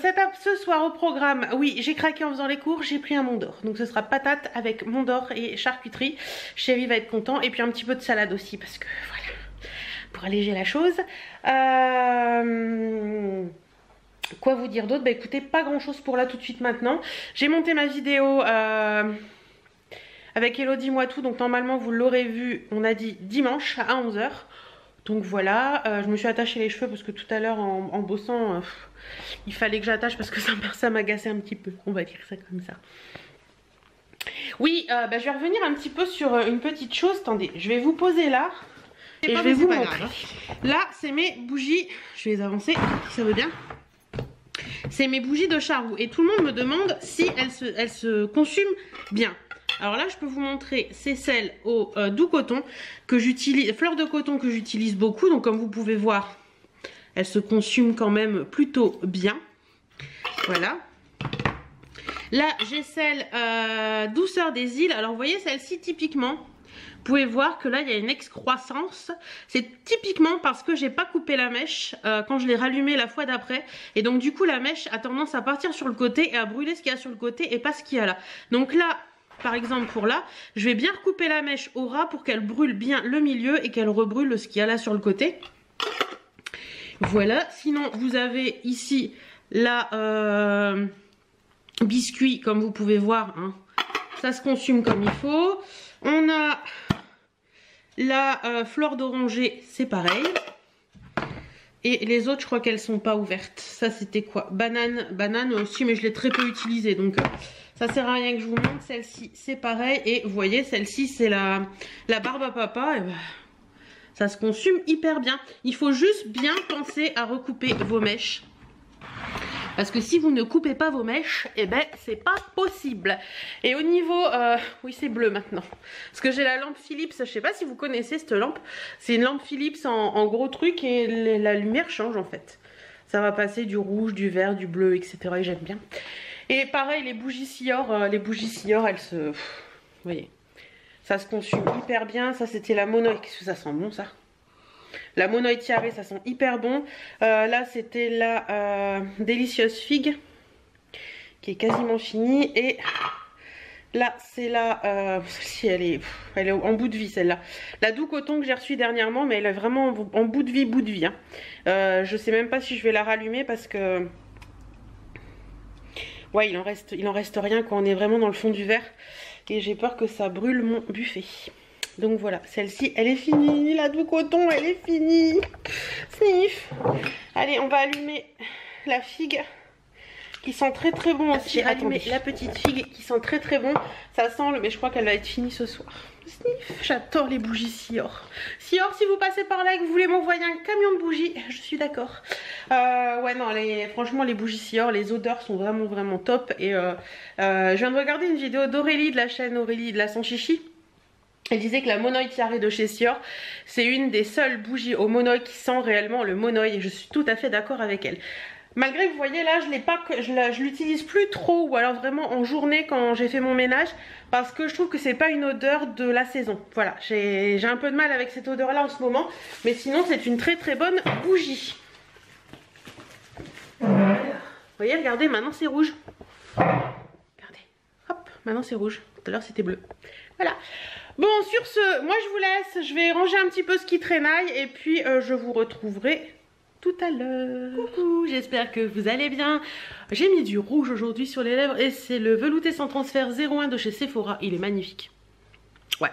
A: soir au programme, oui j'ai craqué en faisant les cours, j'ai pris un Mont d'Or. Donc ce sera patate avec Mont d'Or et charcuterie. Chéri va être content et puis un petit peu de salade aussi parce que voilà, pour alléger la chose. Quoi vous dire d'autre? Bah écoutez, pas grand chose pour là tout de suite maintenant. J'ai monté ma vidéo avec Elodie moi tout, donc normalement vous l'aurez vu, on a dit dimanche à 11 h. Donc voilà, je me suis attachée les cheveux parce que tout à l'heure en bossant, il fallait que j'attache parce que ça m'agaçait un petit peu, on va dire ça comme ça. Oui, je vais revenir un petit peu sur une petite chose, attendez, je vais vous poser là et je vais vous montrer. Là, c'est mes bougies, je vais les avancer, si ça veut bien. C'est mes bougies de Charroux et tout le monde me demande si elles se consument bien. Alors là je peux vous montrer, c'est celle au doux coton que j'utilise, fleur de coton que j'utilise beaucoup. Donc comme vous pouvez voir, elle se consume quand même plutôt bien. Voilà. Là j'ai celle douceur des îles. Alors vous voyez celle-ci typiquement, vous pouvez voir que là il y a une excroissance. C'est typiquement parce que j'ai pas coupé la mèche quand je l'ai rallumée la fois d'après. Et donc du coup la mèche a tendance à partir sur le côté et à brûler ce qu'il y a sur le côté et pas ce qu'il y a là. Donc là... Par exemple pour là, je vais bien recouper la mèche au ras pour qu'elle brûle bien le milieu et qu'elle rebrûle ce qu'il y a là sur le côté. Voilà, sinon vous avez ici la biscuit comme vous pouvez voir, hein. Ça se consume comme il faut. On a la fleur d'oranger, c'est pareil. Et les autres je crois qu'elles sont pas ouvertes. Ça c'était quoi? Banane aussi mais je l'ai très peu utilisée donc... ça sert à rien que je vous montre. Celle-ci c'est pareil et vous voyez celle-ci c'est la barbe à papa et ben, ça se consume hyper bien. Il faut juste bien penser à recouper vos mèches parce que si vous ne coupez pas vos mèches et ben c'est pas possible. Et au niveau oui c'est bleu maintenant parce que j'ai la lampe Philips, je sais pas si vous connaissez cette lampe, c'est une lampe Philips en gros truc et la lumière change en fait, ça va passer du rouge, du vert, du bleu etc. et j'aime bien. Et pareil les bougies Sior, elles se... vous voyez, ça se consume hyper bien. Ça c'était la Monoï, qu'est-ce que ça sent bon ça. La Monoï Tiare, ça sent hyper bon. Là c'était la délicieuse figue qui est quasiment finie. Et Là, c'est celle-ci, elle est en bout de vie, celle-là. La doux coton que j'ai reçue dernièrement, mais elle est vraiment en bout de vie, hein. Je sais même pas si je vais la rallumer parce que... Ouais, il en reste rien quand on est vraiment dans le fond du verre. Et j'ai peur que ça brûle mon buffet. Donc voilà, celle-ci, elle est finie. La doux coton, elle est finie. Sniff. Allez, on va allumer la figue. Qui sent très très bon aussi. J'ai allumé la petite figue qui sent très très bon. Ça sent mais je crois qu'elle va être finie ce soir. Sniff. J'adore les bougies Sior. Sior, si vous passez par là et que vous voulez m'envoyer un camion de bougies, je suis d'accord. Ouais non, franchement les bougies Sior, les odeurs sont vraiment vraiment top. Et je viens de regarder une vidéo d'Aurélie de la chaîne Aurélie de la Sans Chichi. Elle disait que la Monoï Tiare de chez Sior, c'est une des seules bougies au monoï qui sent réellement le monoï. Et je suis tout à fait d'accord avec elle. Malgré que vous voyez là, je l'utilise plus trop, ou alors vraiment en journée quand j'ai fait mon ménage, parce que je trouve que c'est pas une odeur de la saison. Voilà, j'ai un peu de mal avec cette odeur là en ce moment, mais sinon c'est une très très bonne bougie. Vous voyez, regardez, maintenant c'est rouge. Regardez, hop, maintenant c'est rouge. Tout à l'heure c'était bleu. Voilà. Bon, sur ce, moi je vous laisse, je vais ranger un petit peu ce qui traînaille, et puis je vous retrouverai tout à l'heure. Coucou, j'espère que vous allez bien. J'ai mis du rouge aujourd'hui sur les lèvres et c'est le velouté sans transfert 01 de chez Sephora. Il est magnifique. Ouais.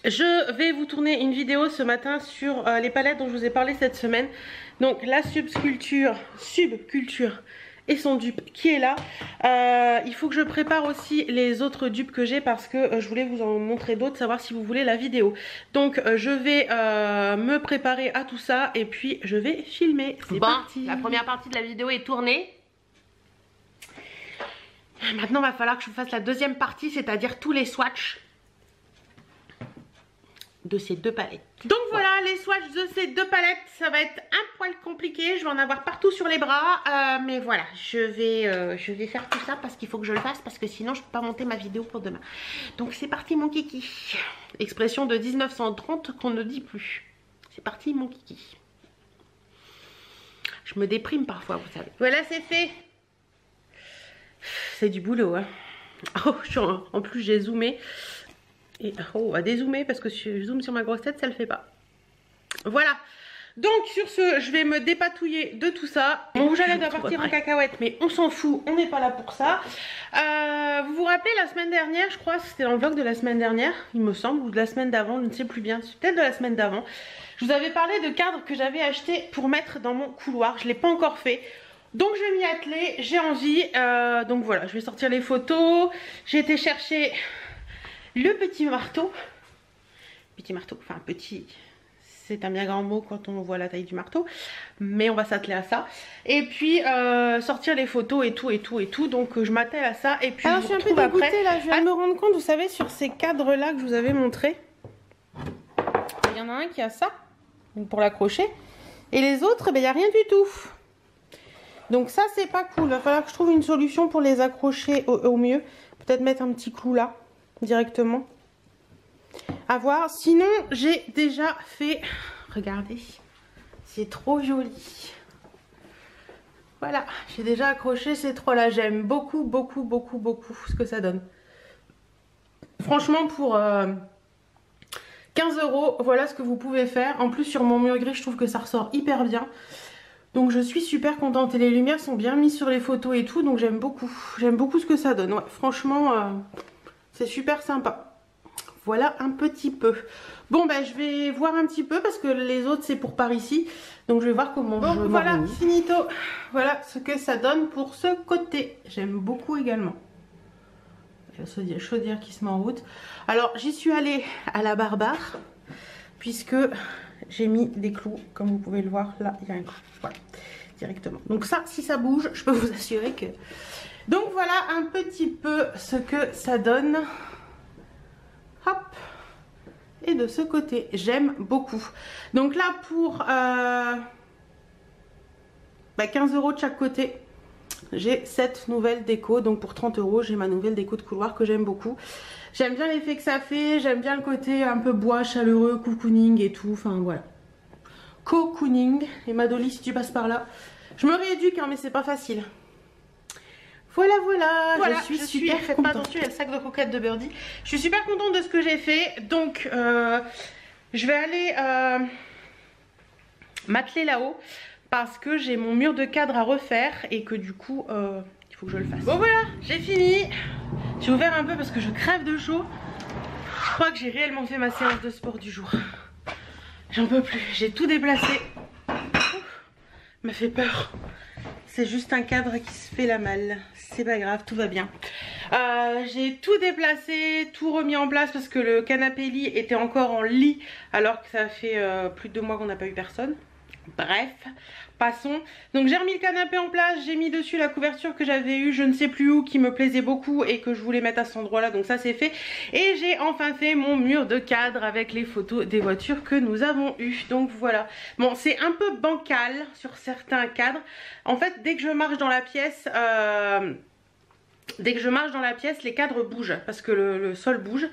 A: Je vais vous tourner une vidéo ce matin sur les palettes dont je vous ai parlé cette semaine. Donc la Subculture et son dupe qui est là. Il faut que je prépare aussi les autres dupes que j'ai parce que je voulais vous en montrer d'autres, savoir si vous voulez la vidéo. Donc je vais me préparer à tout ça et puis je vais filmer. C'est parti.
B: La première partie de la vidéo est tournée.
A: Maintenant il va falloir que je fasse la deuxième partie, c'est-à-dire tous les swatchs de ces deux palettes. Donc voilà, les swatchs de ces deux palettes, ça va être un poil compliqué, je vais en avoir partout sur les bras, mais voilà, je vais faire tout ça parce qu'il faut que je le fasse, parce que sinon je peux pas monter ma vidéo pour demain. Donc c'est parti mon kiki. Expression de 1930 qu'on ne dit plus. C'est parti mon kiki. Je me déprime parfois, vous savez. Voilà, c'est fait. C'est du boulot, hein. Oh, en plus j'ai zoomé. Et oh, on va dézoomer parce que si je zoome sur ma grosse tête, ça le fait pas. Voilà. Donc sur ce, je vais me dépatouiller de tout ça. Mon rouge à lèvres doit partir en cacahuète, mais on s'en fout, on n'est pas là pour ça. Vous vous rappelez la semaine dernière, je crois, c'était dans le vlog de la semaine dernière, il me semble, ou de la semaine d'avant, je ne sais plus bien, c'est peut-être de la semaine d'avant. Je vous avais parlé de cadres que j'avais acheté pour mettre dans mon couloir, je ne l'ai pas encore fait. Donc je vais m'y atteler, j'ai envie, donc voilà, je vais sortir les photos. J'ai été chercher le petit marteau, enfin petit, c'est un bien grand mot quand on voit la taille du marteau, mais on va s'atteler à ça. Et puis sortir les photos et tout, donc je m'attelle à ça. Et puis alors, je suis un peu dégoûtée là, je viens de me rendre compte, vous savez, sur ces cadres là que je vous avais montré, il y en a un qui a ça, donc pour l'accrocher, et les autres, ben, il n'y a rien du tout. Donc ça c'est pas cool, il va falloir que je trouve une solution pour les accrocher au mieux, peut-être mettre un petit clou là directement, à voir. Sinon j'ai déjà fait, regardez, c'est trop joli. Voilà, j'ai déjà accroché ces trois là, j'aime beaucoup ce que ça donne. Franchement pour 15 €, voilà ce que vous pouvez faire. En plus sur mon mur gris je trouve que ça ressort hyper bien. Donc je suis super contente et les lumières sont bien mises sur les photos et tout, donc j'aime beaucoup ce que ça donne. Ouais, franchement c'est super sympa. Voilà un petit peu. Bon ben je vais voir un petit peu parce que les autres c'est pour par ici. Donc je vais voir comment je m'organise. Voilà, finito. Voilà ce que ça donne pour ce côté. J'aime beaucoup également. La chaudière qui se met en route. Alors j'y suis allée à la barbare puisque j'ai mis des clous, comme vous pouvez le voir. Là il y a un clou. Voilà, directement. Donc ça, si ça bouge, je peux vous assurer que... Donc voilà un petit peu ce que ça donne. Hop. Et de ce côté, j'aime beaucoup. Donc là pour 15 € de chaque côté, j'ai cette nouvelle déco. Donc pour 30 €, j'ai ma nouvelle déco de couloir que j'aime beaucoup. J'aime bien l'effet que ça fait, j'aime bien le côté un peu bois chaleureux, cocooning et tout, enfin voilà. Cocooning, et Madoli si tu passes par là. Je me rééduque hein, mais c'est pas facile. Voilà, voilà, je suis
B: super
A: faites pas attention, il y a le sac de coquette de Birdie. Je suis super contente de ce que j'ai fait. Donc, je vais aller m'atteler là-haut parce que j'ai mon mur de cadre à refaire et que du coup, il faut que je le fasse. Bon, voilà, j'ai fini. J'ai ouvert un peu parce que je crève de chaud. Je crois que j'ai réellement fait ma séance de sport du jour. J'en peux plus, j'ai tout déplacé. M'a fait peur. C'est juste un cadre qui se fait la malle. C'est pas grave, tout va bien. J'ai tout déplacé, tout remis en place parce que le canapé lit était encore en lit alors que ça fait plus de 2 mois qu'on n'a pas eu personne. Bref, passons. Donc j'ai remis le canapé en place, j'ai mis dessus la couverture que j'avais eue, je ne sais plus où, qui me plaisait beaucoup et que je voulais mettre à cet endroit là, donc ça c'est fait. Et j'ai enfin fait mon mur de cadre avec les photos des voitures que nous avons eues. Donc voilà, bon c'est un peu bancal sur certains cadres. En fait dès que je marche dans la pièce... les cadres bougent parce que le sol bouge.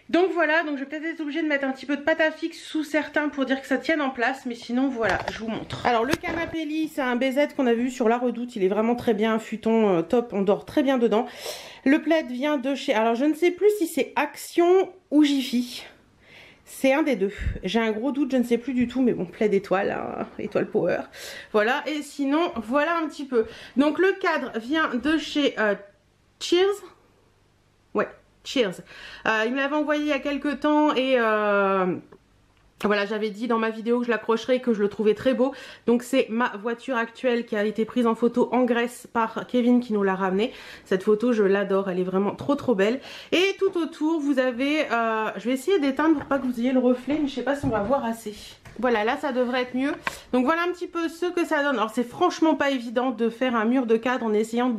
A: Donc voilà, donc je vais peut-être être obligée de mettre un petit peu de pâte à fixe sous certains pour dire que ça tienne en place. Mais sinon voilà, je vous montre. Alors le canapé lit, c'est un BZ qu'on a vu sur la Redoute. Il est vraiment très bien, futon top, on dort très bien dedans. Le plaid vient de chez... Alors je ne sais plus si c'est Action ou Jiffy. C'est un des deux. J'ai un gros doute, je ne sais plus du tout. Mais bon, plaid étoile, hein, étoile power. Voilà, et sinon, voilà un petit peu. Donc le cadre vient de chez Cheers. Ouais, Cheers. Il me l'avait envoyé il y a quelques temps et voilà, j'avais dit dans ma vidéo que je l'accrocherais et que je le trouvais très beau. Donc c'est ma voiture actuelle qui a été prise en photo en Grèce par Kevin qui nous l'a ramenée. Cette photo, je l'adore, elle est vraiment trop belle. Et tout autour, vous avez... je vais essayer d'éteindre pour pas que vous ayez le reflet, mais je sais pas si on va voir assez. Voilà, là ça devrait être mieux. Donc voilà un petit peu ce que ça donne. Alors c'est franchement pas évident de faire un mur de cadre en essayant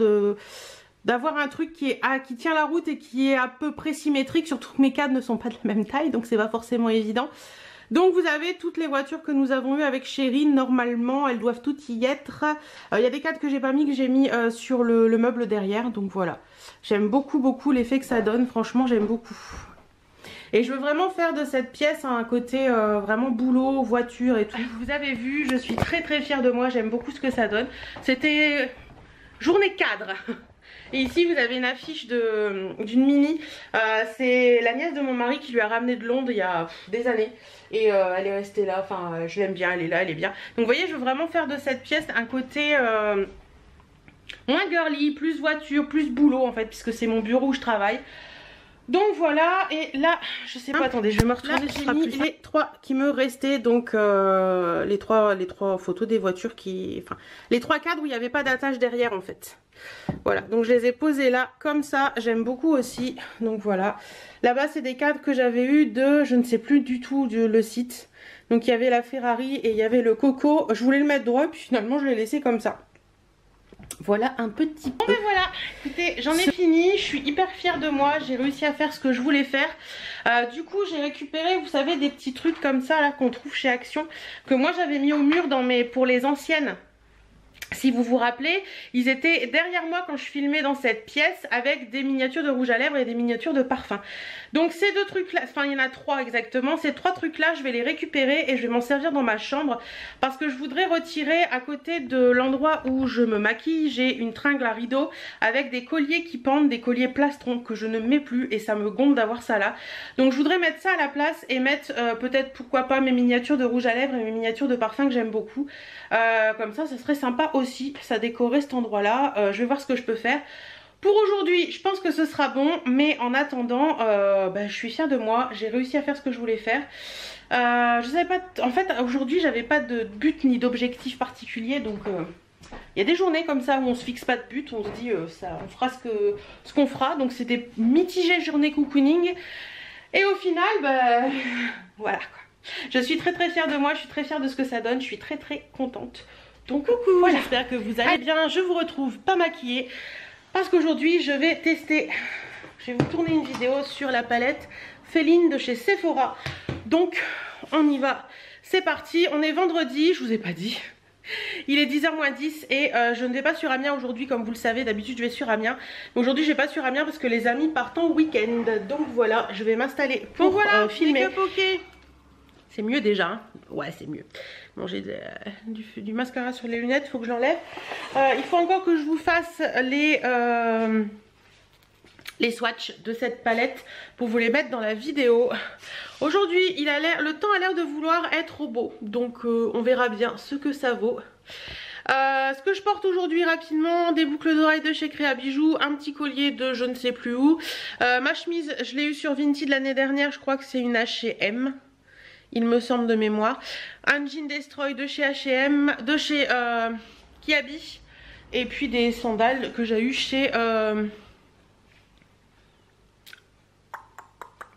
A: d'avoir un truc qui tient la route et qui est à peu près symétrique, surtout que mes cadres ne sont pas de la même taille, donc c'est pas forcément évident. Donc vous avez toutes les voitures que nous avons eues avec Chérie, normalement elles doivent toutes y être. Il y a des cadres que j'ai pas mis, que j'ai mis sur le meuble derrière, donc voilà. J'aime beaucoup l'effet que ça donne, franchement j'aime beaucoup. Et je veux vraiment faire de cette pièce un côté vraiment boulot, voiture et tout. Vous avez vu, je suis très fière de moi, j'aime beaucoup ce que ça donne. C'était journée cadre. Et ici vous avez une affiche d'une Mini. C'est la nièce de mon mari qui lui a ramené de Londres il y a des années. Et elle est restée là, enfin je l'aime bien, elle est là, elle est bien. Donc vous voyez, je veux vraiment faire de cette pièce un côté moins girly, plus voiture, plus boulot en fait, puisque c'est mon bureau où je travaille. Donc voilà, et là, je sais pas, attendez, je vais me retourner, ce sera plus les 3 qui me restaient, donc les trois photos des voitures qui... Enfin, les 3 cadres où il n'y avait pas d'attache derrière en fait. Voilà, donc je les ai posés là, comme ça, j'aime beaucoup aussi, donc voilà. Là-bas, c'est des cadres que j'avais eu de, je ne sais plus du tout le site. Donc il y avait la Ferrari et il y avait le Coco, je voulais le mettre droit, puis finalement je l'ai laissé comme ça. Voilà un petit peu. Bon ben voilà, écoutez, j'en ai fini, je suis hyper fière de moi, j'ai réussi à faire ce que je voulais faire. Du coup j'ai récupéré, vous savez, des petits trucs comme ça là qu'on trouve chez Action, que moi j'avais mis au mur pour les anciennes. Si vous vous rappelez, ils étaient derrière moi quand je filmais dans cette pièce avec des miniatures de rouge à lèvres et des miniatures de parfum. Donc ces 2 trucs là, enfin il y en a 3 exactement, ces 3 trucs là je vais les récupérer et je vais m'en servir dans ma chambre parce que je voudrais retirer à côté de l'endroit où je me maquille, j'ai une tringle à rideau avec des colliers qui pendent, des colliers plastrons que je ne mets plus et ça me gonfle d'avoir ça là. Donc je voudrais mettre ça à la place et mettre peut-être pourquoi pas mes miniatures de rouge à lèvres et mes miniatures de parfum que j'aime beaucoup. Comme ça serait sympa aussi, ça décorer cet endroit là. Je vais voir ce que je peux faire. Pour aujourd'hui, je pense que ce sera bon, mais en attendant, je suis fière de moi, j'ai réussi à faire ce que je voulais faire. Je savais pas, en fait aujourd'hui j'avais pas de but ni d'objectif particulier, donc il y a des journées comme ça où on se fixe pas de but, on se dit on fera ce qu'on fera, donc c'était mitigé journée cocooning, et au final, voilà quoi. Je suis très fière de moi, je suis très fière de ce que ça donne, je suis très contente. Donc coucou, voilà. J'espère que vous allez bien, je vous retrouve pas maquillée. Parce qu'aujourd'hui je vais tester, je vais vous tourner une vidéo sur la palette Féline de chez Sephora. Donc on y va, c'est parti, on est vendredi, je vous ai pas dit. Il est 10h moins 10 et je ne vais pas sur Amiens aujourd'hui comme vous le savez, d'habitude je vais sur Amiens. Aujourd'hui je vais pas sur Amiens parce que les amis partent en week-end. Donc voilà, je vais m'installer pour filmer. C'est mieux déjà, hein. Ouais, c'est mieux. Bon, j'ai du mascara sur les lunettes, il faut que je l'enlève. Il faut encore que je vous fasse les swatchs de cette palette pour vous les mettre dans la vidéo. Aujourd'hui, le temps a l'air de vouloir être au beau, donc on verra bien ce que ça vaut. Ce que je porte aujourd'hui rapidement, des boucles d'oreilles de chez Créa Bijoux, un petit collier de je ne sais plus où. Ma chemise, je l'ai eu sur Vinted l'année dernière, je crois que c'est une H&M, il me semble de mémoire. Un jean Destroy de chez H&M, de chez Kiabi, et puis des sandales que j'ai eu chez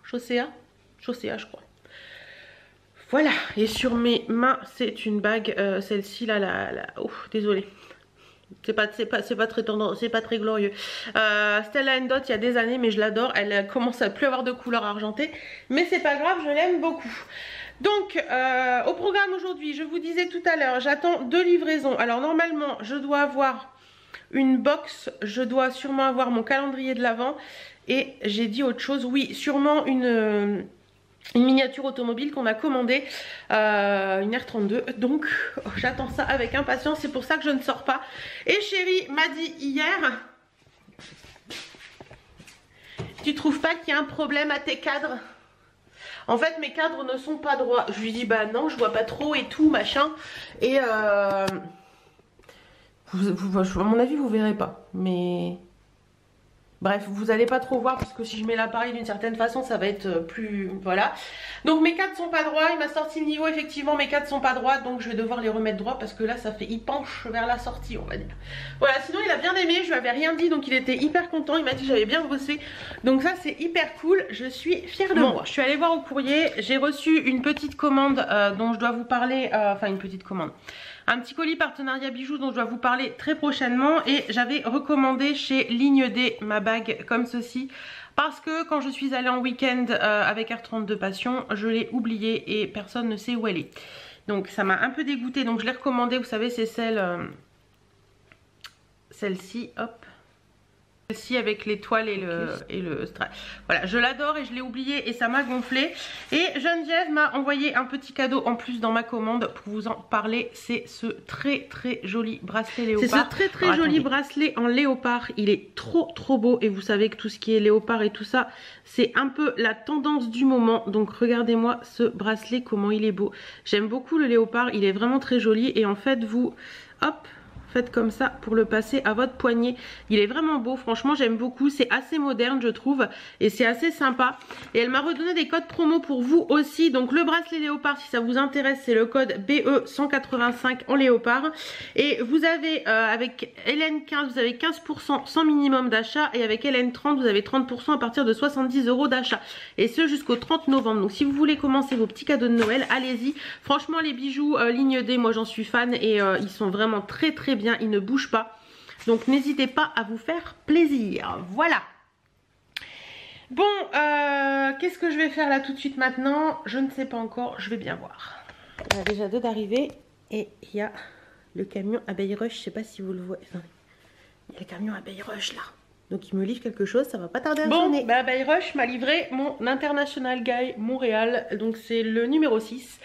A: Chaussea, je crois. Voilà, et sur mes mains, c'est une bague, celle-ci là, oh, désolée. C'est pas très tendance, c'est pas très glorieux. Stella Dot, il y a des années, mais je l'adore. Elle commence à plus avoir de couleur argentée, mais c'est pas grave, je l'aime beaucoup. Donc, au programme aujourd'hui, je vous disais tout à l'heure, j'attends 2 livraisons. Alors normalement, je dois avoir une box, je dois sûrement avoir mon calendrier de l'Avent, et j'ai dit autre chose, oui, sûrement une miniature automobile qu'on a commandée, une R32, donc j'attends ça avec impatience, c'est pour ça que je ne sors pas. Et chérie m'a dit hier, tu trouves pas qu'il y a un problème à tes cadres? En fait mes cadres ne sont pas droits. Je lui dis bah non, je vois pas trop et tout machin, et à mon avis vous verrez pas, mais bref, vous allez pas trop voir parce que si je mets l'appareil d'une certaine façon, ça va être plus... Voilà. Donc mes cadres sont pas droits, il m'a sorti le niveau, effectivement mes cadres sont pas droits, donc je vais devoir les remettre droits parce que là ça fait... Il penche vers la sortie, on va dire. Voilà, sinon il a bien aimé, je lui avais rien dit, donc il était hyper content, il m'a dit que j'avais bien bossé. Donc ça c'est hyper cool, je suis fière de moi. Je suis allée voir au courrier, j'ai reçu une petite commande dont je dois vous parler, enfin une petite commande. Un petit colis partenariat bijoux dont je dois vous parler très prochainement, et j'avais recommandé chez Ligne D ma bague comme ceci parce que quand je suis allée en week-end avec R32 Passion, je l'ai oubliée et personne ne sait où elle est. Donc ça m'a un peu dégoûtée, donc je l'ai recommandée. Vous savez, c'est celle-ci, hop. Celle-ci avec l'étoile et le strap. Voilà, je l'adore et je l'ai oublié et ça m'a gonflé. Et Geneviève m'a envoyé un petit cadeau en plus dans ma commande pour vous en parler. C'est ce très joli bracelet léopard. C'est ce très joli bracelet en léopard. Il est trop beau, et vous savez que tout ce qui est léopard et tout ça, c'est un peu la tendance du moment. Donc regardez-moi ce bracelet, comment il est beau. J'aime beaucoup le léopard, il est vraiment très joli. Et en fait vous, hop, faites comme ça pour le passer à votre poignet. Il est vraiment beau, franchement j'aime beaucoup, c'est assez moderne je trouve et c'est assez sympa. Et elle m'a redonné des codes promo pour vous aussi. Donc le bracelet léopard, si ça vous intéresse, c'est le code BE185 en léopard, et vous avez avec LN15 vous avez 15% sans minimum d'achat, et avec LN30 vous avez 30% à partir de 70 € d'achat, et ce jusqu'au 30 novembre. Donc si vous voulez commencer vos petits cadeaux de Noël, allez-y. Franchement les bijoux Ligne D, moi j'en suis fan, et ils sont vraiment très bien, il ne bouge pas, donc n'hésitez pas à vous faire plaisir. Voilà. Bon, qu'est-ce que je vais faire là tout de suite maintenant? Je ne sais pas encore, je vais bien voir. Il y a déjà 2 d'arrivée, et il y a le camion Abeille Rush, je sais pas si vous le voyez. Attendez. Il y a le camion Abeille Rush là. Donc il me livre quelque chose, ça va pas tarder à sonner. Bon, bah Abeille Rush m'a livré mon International Guy Montréal, donc c'est le numéro 6.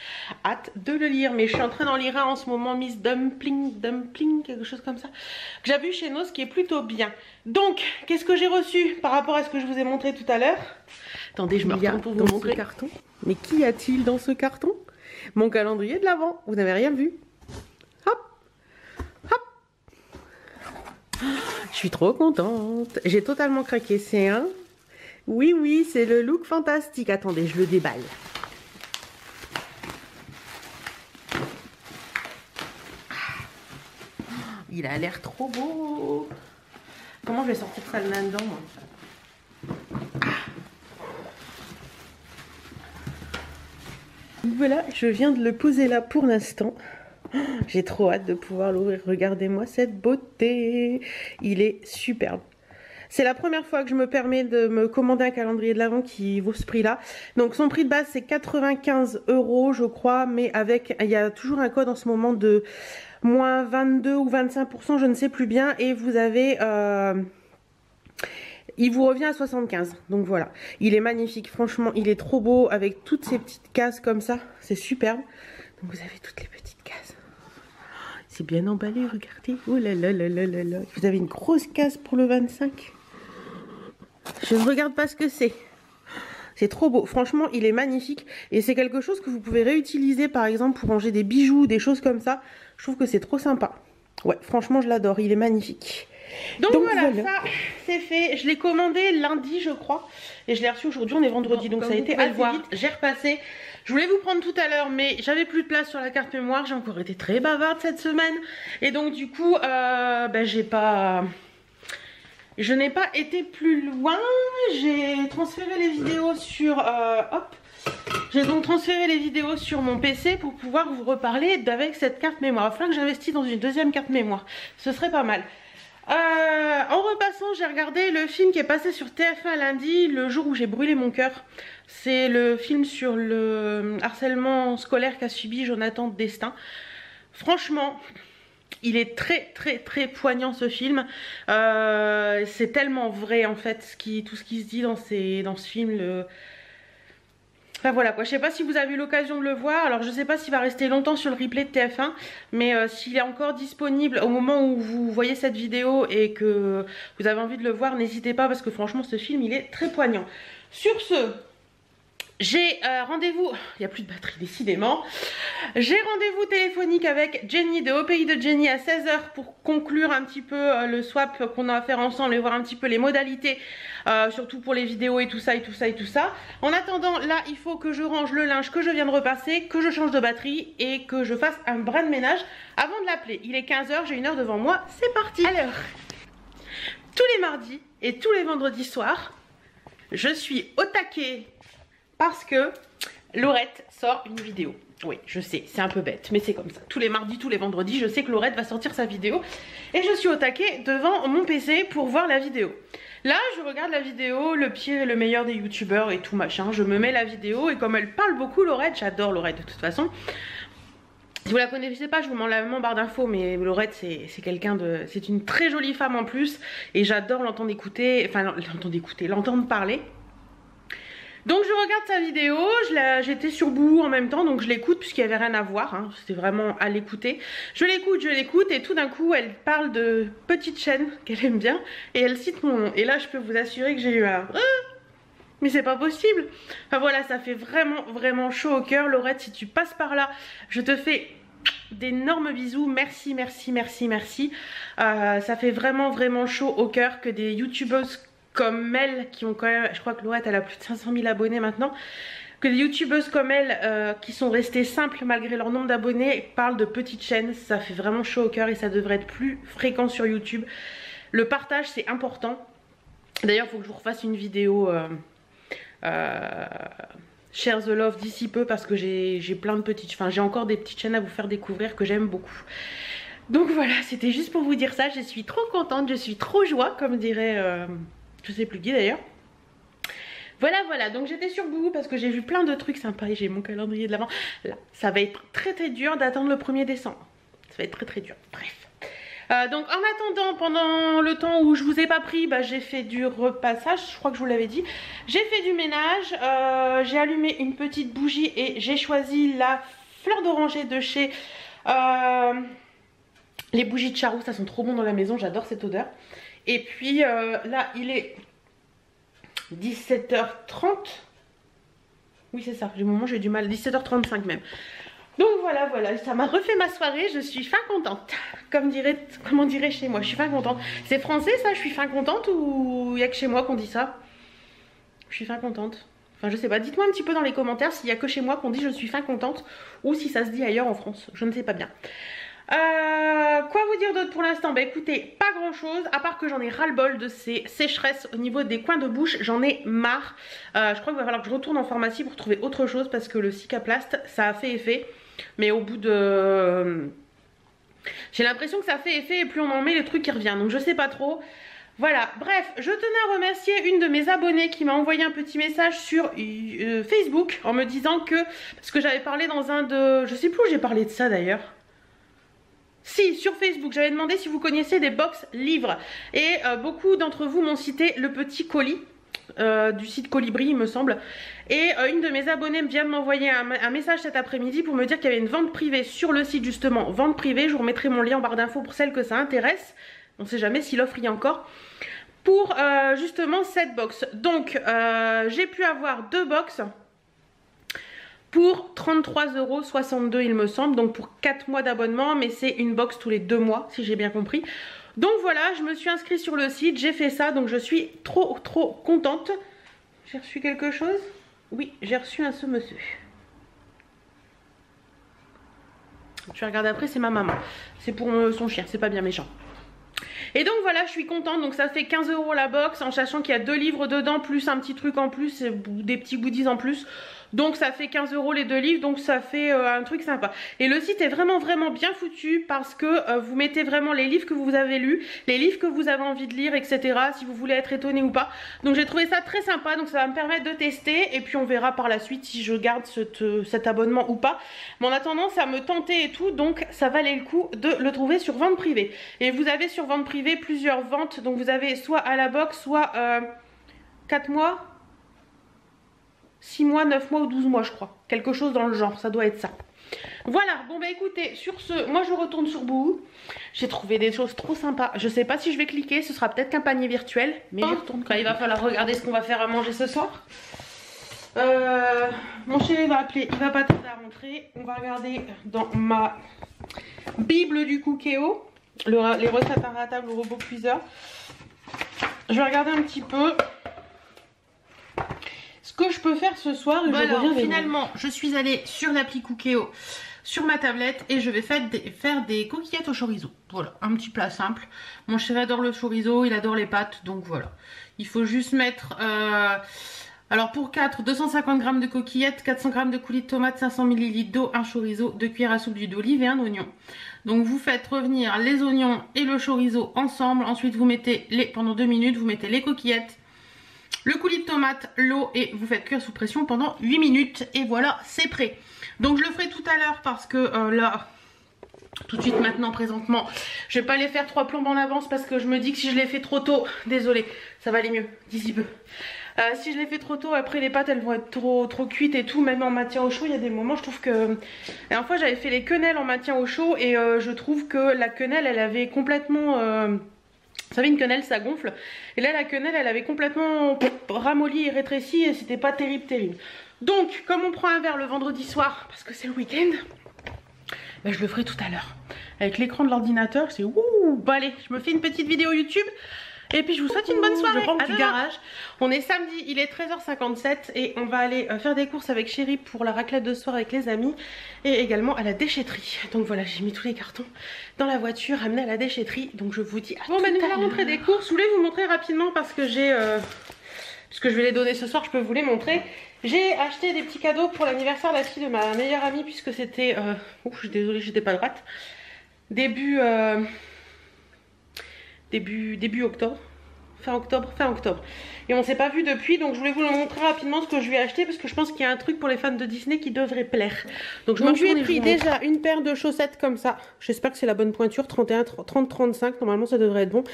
A: Hâte de le lire, mais je suis en train d'en lire un en ce moment, Miss Dumpling, quelque chose comme ça, que j'avais vu chez Nos, qui est plutôt bien. Donc, qu'est-ce que j'ai reçu par rapport à ce que je vous ai montré tout à l'heure? Attendez, je me retourne pour vous montrer. Carton. Mais qu'y a-t-il dans ce carton? Mon calendrier de l'Avent, vous n'avez rien vu. Je suis trop contente. J'ai totalement craqué. C'est un... Oui, c'est le look fantastique. Attendez, je le déballe. Il a l'air trop beau. Comment je vais sortir ça là-dedans, moi? Voilà, je viens de le poser là pour l'instant. J'ai trop hâte de pouvoir l'ouvrir. Regardez-moi cette beauté. Il est superbe. C'est la première fois que je me permets de me commander un calendrier de l'Avent qui vaut ce prix-là. Donc son prix de base c'est 95 € je crois, mais avec, il y a toujours un code en ce moment de moins 22 ou 25%, je ne sais plus bien. Et vous avez Il vous revient à 75. Donc voilà. Il est magnifique. Franchement, il est trop beau avec toutes ces petites cases comme ça. C'est superbe. Donc vous avez toutes les petites cases. C'est bien emballé, regardez. Oh là là là là là là. Vous avez une grosse case pour le 25. Je ne regarde pas ce que c'est. C'est trop beau. Franchement, il est magnifique. Et c'est quelque chose que vous pouvez réutiliser, par exemple, pour ranger des bijoux, des choses comme ça. Je trouve que c'est trop sympa. Ouais, franchement, je l'adore. Il est magnifique. Donc voilà, ça, c'est fait. Je l'ai commandé lundi, je crois. Et je l'ai reçu aujourd'hui. On est vendredi, donc ça a été assez vite. J'ai repassé. Je voulais vous prendre tout à l'heure, mais j'avais plus de place sur la carte mémoire. J'ai encore été très bavarde cette semaine. Et donc, du coup, je n'ai pas été plus loin. J'ai transféré les vidéos sur... J'ai donc transféré les vidéos sur mon PC pour pouvoir vous reparler avec cette carte mémoire. Il va falloir que j'investisse dans une deuxième carte mémoire. Ce serait pas mal. En repassant, j'ai regardé le film qui est passé sur TF1 lundi, le jour où j'ai brûlé mon cœur. C'est le film sur le harcèlement scolaire qu'a subi Jonathan Destin. Franchement... il est très très très poignant ce film. C'est tellement vrai en fait tout ce qui se dit dans ce film. Enfin voilà quoi, je sais pas si vous avez eu l'occasion de le voir. Alors je sais pas s'il va rester longtemps sur le replay de TF1, mais s'il est encore disponible au moment où vous voyez cette vidéo et que vous avez envie de le voir, n'hésitez pas parce que franchement ce film il est très poignant. Sur ce, j'ai rendez-vous, il n'y a plus de batterie décidément, j'ai rendez-vous téléphonique avec Jenny de Au Pays de Jenny à 16 h pour conclure un petit peu le swap qu'on a à faire ensemble et voir un petit peu les modalités, surtout pour les vidéos et tout ça et tout ça et tout ça. En attendant, là il faut que je range le linge que je viens de repasser, que je change de batterie et que je fasse un brin de ménage avant de l'appeler. Il est 15 h, j'ai 1 heure devant moi, c'est parti. Alors, tous les mardis et tous les vendredis soirs, je suis au taquet parce que Laurette sort une vidéo. Oui, je sais, c'est un peu bête, mais c'est comme ça. Tous les mardis, tous les vendredis, je sais que Laurette va sortir sa vidéo. Et je suis au taquet devant mon PC pour voir la vidéo. Là, je regarde la vidéo, le pire et le meilleur des youtubeurs et tout machin. Je me mets la vidéo et comme elle parle beaucoup, Laurette, j'adore Laurette de toute façon. Si vous la connaissez pas, je vous mets la même en barre d'infos, mais Laurette, c'est quelqu'un de... c'est une très jolie femme en plus. Et j'adore l'entendre écouter, enfin l'entendre parler. Donc je regarde sa vidéo, j'étais sur Bouhou en même temps, donc je l'écoute puisqu'il n'y avait rien à voir, hein, c'était vraiment à l'écouter. Je l'écoute et tout d'un coup elle parle de petites chaînes qu'elle aime bien et elle cite mon nom. Et là je peux vous assurer que j'ai eu un... mais c'est pas possible. Enfin voilà, ça fait vraiment vraiment chaud au cœur. Laurette, si tu passes par là, je te fais d'énormes bisous, merci merci merci merci. Ça fait vraiment vraiment chaud au cœur que des youtubeuses comme elle, qui ont quand même, je crois que Laurette elle a plus de 500 000 abonnés maintenant, que des youtubeuses comme elle qui sont restées simples malgré leur nombre d'abonnés parlent de petites chaînes. Ça fait vraiment chaud au cœur et ça devrait être plus fréquent sur YouTube. Le partage c'est important. D'ailleurs il faut que je vous refasse une vidéo Share the Love d'ici peu parce que j'ai plein de petites, enfin j'ai encore des petites chaînes à vous faire découvrir que j'aime beaucoup. Donc voilà, c'était juste pour vous dire ça. Je suis trop contente, je suis trop joie comme dirait... je sais plus qui d'ailleurs. Voilà, donc j'étais sur Bouhou parce que j'ai vu plein de trucs sympas et j'ai mon calendrier de l'avant. Là, ça va être très très dur d'attendre le 1er décembre. Ça va être très très dur, bref. Donc en attendant, pendant le temps où je vous ai pas pris, j'ai fait du repassage, je crois que je vous l'avais dit. J'ai fait du ménage, j'ai allumé une petite bougie et j'ai choisi la fleur d'oranger de chez... les bougies de Charou, ça sent trop bon dans la maison, j'adore cette odeur. Et puis là il est 17h30. Oui c'est ça, du moment j'ai du mal, 17h35 même. Donc voilà, ça m'a refait ma soirée, je suis fin contente. Comment on dirait chez moi, je suis fin contente. C'est français ça, je suis fin contente ou il n'y a que chez moi qu'on dit ça? Je suis fin contente. Enfin je sais pas, dites-moi un petit peu dans les commentaires s'il n'y a que chez moi qu'on dit je suis fin contente ou si ça se dit ailleurs en France, je ne sais pas bien. Quoi vous dire d'autre pour l'instant? Écoutez, pas grand chose, à part que j'en ai ras-le-bol de ces sécheresses au niveau des coins de bouche, j'en ai marre. Je crois qu'il va falloir que je retourne en pharmacie pour trouver autre chose parce que le Cicaplast, ça a fait effet. Mais au bout de... j'ai l'impression que ça fait effet et plus on en met, le truc qui revient, donc je sais pas trop. Voilà, bref, je tenais à remercier une de mes abonnées qui m'a envoyé un petit message sur Facebook en me disant que... parce que j'avais parlé dans un de... je sais plus où j'ai parlé de ça d'ailleurs. Si, sur Facebook, j'avais demandé si vous connaissiez des box livres. Et beaucoup d'entre vous m'ont cité le petit colis. Du site Colibri il me semble, et une de mes abonnées vient de m'envoyer un message cet après-midi pour me dire qu'il y avait une vente privée sur le site, justement, vente privée. Je vous remettrai mon lien en barre d'infos pour celles que ça intéresse, on sait jamais si l'offre y est encore, pour justement cette box. Donc j'ai pu avoir 2 box pour 33,62 € il me semble, donc pour 4 mois d'abonnement, mais c'est une box tous les 2 mois si j'ai bien compris. Donc voilà, je me suis inscrite sur le site, j'ai fait ça, donc je suis trop contente. J'ai reçu quelque chose? Oui, j'ai reçu un semouseux. Je vais regarder après, c'est ma maman. C'est pour son chien, c'est pas bien méchant. Et donc voilà, je suis contente, donc ça fait 15 € la box, en sachant qu'il y a 2 livres dedans, plus un petit truc en plus, des petits goodies en plus. Donc ça fait 15 € les 2 livres, donc ça fait un truc sympa. Et le site est vraiment bien foutu parce que vous mettez vraiment les livres que vous avez lus, les livres que vous avez envie de lire, etc. Si vous voulez être étonné ou pas. Donc j'ai trouvé ça très sympa, donc ça va me permettre de tester. Et puis on verra par la suite si je garde cet abonnement ou pas. Mais en attendant, ça me tentait et tout, donc ça valait le coup de le trouver sur vente privée. Et vous avez sur vente privée plusieurs ventes, donc vous avez soit à la box, soit 4 mois. 6 mois, 9 mois ou 12 mois je crois. Quelque chose dans le genre, ça doit être ça. Voilà, bon bah écoutez, sur ce, moi je retourne sur Boohoo. J'ai trouvé des choses trop sympas. Je sais pas si je vais cliquer, ce sera peut-être qu'un panier virtuel. Mais j'y retourne quand il va falloir regarder ce qu'on va faire à manger ce soir. Mon chéri va appeler, il va pas tarder à rentrer. On va regarder dans ma Bible du Cookéo, les recettes inratables au robot cuiseur. Je vais regarder un petit peu ce que je peux faire ce soir.
B: Bon, alors finalement je suis allée sur l'appli Cookéo sur ma tablette et je vais faire des coquillettes au chorizo. Voilà, un petit plat simple. Mon chéri adore le chorizo, il adore les pâtes, donc voilà. Il faut juste mettre alors pour 4, 250 g de coquillettes, 400 g de coulis de tomates, 500 ml d'eau, un chorizo, 2 cuillères à soupe d'huile d'olive et un oignon. Donc vous faites revenir les oignons et le chorizo ensemble. Ensuite vous mettez pendant 2 minutes, vous mettez les coquillettes, le coulis de tomate, l'eau et vous faites cuire sous pression pendant 8 minutes et voilà, c'est prêt. Donc je le ferai tout à l'heure parce que là, tout de suite maintenant, présentement, je vais pas les faire 3 plombes en avance parce que je me dis que si je les fais trop tôt, désolé, ça va aller mieux d'ici peu. Si je les fais trop tôt, après les pâtes elles vont être trop cuites et tout, même en maintien au chaud. Il y a des moments, je trouve que... La dernière fois j'avais fait les quenelles en maintien au chaud et je trouve que la quenelle elle avait complètement... Vous savez, une quenelle ça gonfle. Et là la quenelle elle avait complètement ramolli et rétréci et c'était pas terrible. Donc comme on prend un verre le vendredi soir parce que c'est le week-end, ben, je le ferai tout à l'heure. Avec l'écran de l'ordinateur, c'est ouh. Bon allez, je me fais une petite vidéo YouTube. Et puis je vous souhaite une bonne soirée. Je rentre du garage. On est samedi, il est 13h57 et on va aller faire des courses avec Chéri pour la raclette de ce soir avec les amis et également à la déchetterie. Donc voilà, j'ai mis tous les cartons dans la voiture, amenés à la déchetterie. Donc je vous dis à tout à l'heure. Bon, nous la rentrée des courses. Je voulais vous montrer rapidement parce que j'ai... puisque je vais les donner ce soir, je peux vous les montrer. J'ai acheté des petits cadeaux pour l'anniversaire de la fille de ma meilleure amie puisque c'était... Ouf, je suis désolée, j'étais pas droite. Début octobre, fin octobre, et on s'est pas vu depuis, donc je voulais vous le montrer rapidement ce que je lui ai acheté parce que je pense qu'il y a un truc pour les fans de Disney qui devrait plaire. Donc je lui ai pris déjà une paire de chaussettes comme ça, j'espère que c'est la bonne pointure, 30-35, normalement ça devrait être bon.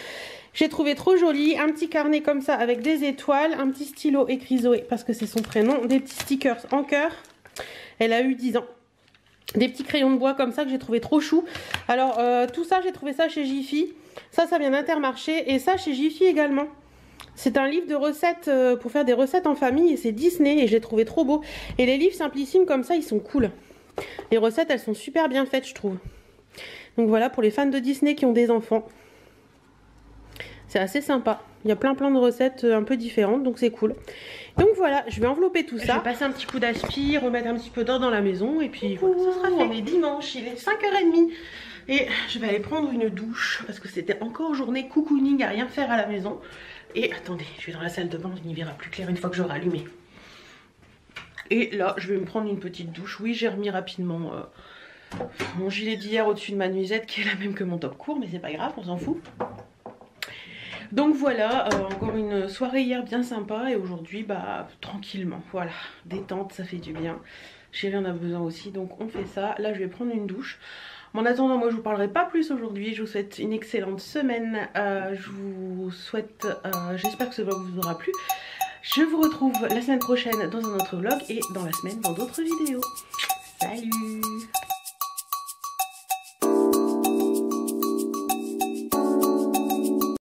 B: J'ai trouvé trop joli, un petit carnet comme ça avec des étoiles, un petit stylo écrit Zoé parce que c'est son prénom, des petits stickers en cœur, elle a eu 10 ans. Des petits crayons de bois comme ça que j'ai trouvé trop chou. Alors tout ça j'ai trouvé ça chez Jiffy. Ça vient d'Intermarché et ça chez Jiffy également. C'est un livre de recettes pour faire des recettes en famille et c'est Disney et j'ai trouvé trop beau. Et les livres simplissimes comme ça ils sont cool. Les recettes elles sont super bien faites je trouve. Donc voilà pour les fans de Disney qui ont des enfants. C'est assez sympa. Il y a plein de recettes un peu différentes donc c'est cool. Donc voilà, je vais envelopper tout ça. Je vais passer un petit coup d'aspi, remettre un petit peu d'or dans la maison et puis voilà, ça sera fait. On est dimanche, il est 5h30 et je vais aller prendre une douche parce que c'était encore journée cocooning à rien faire à la maison. Et attendez, je vais dans la salle de bain, on y verra plus clair une fois que j'aurai allumé. Et là, je vais me prendre une petite douche. Oui, j'ai remis rapidement mon gilet d'hier au-dessus de ma nuisette qui est la même que mon top court, mais c'est pas grave, on s'en fout. Donc voilà, encore une soirée hier bien sympa et aujourd'hui bah tranquillement, voilà, détente, ça fait du bien. Chérie en a besoin aussi donc on fait ça. Là je vais prendre une douche.
A: En attendant, moi je vous parlerai pas plus aujourd'hui. Je vous souhaite une excellente semaine. Je vous souhaite, j'espère que ce vlog vous aura plu. Je vous retrouve la semaine prochaine dans un autre vlog et dans la semaine dans d'autres vidéos. Salut!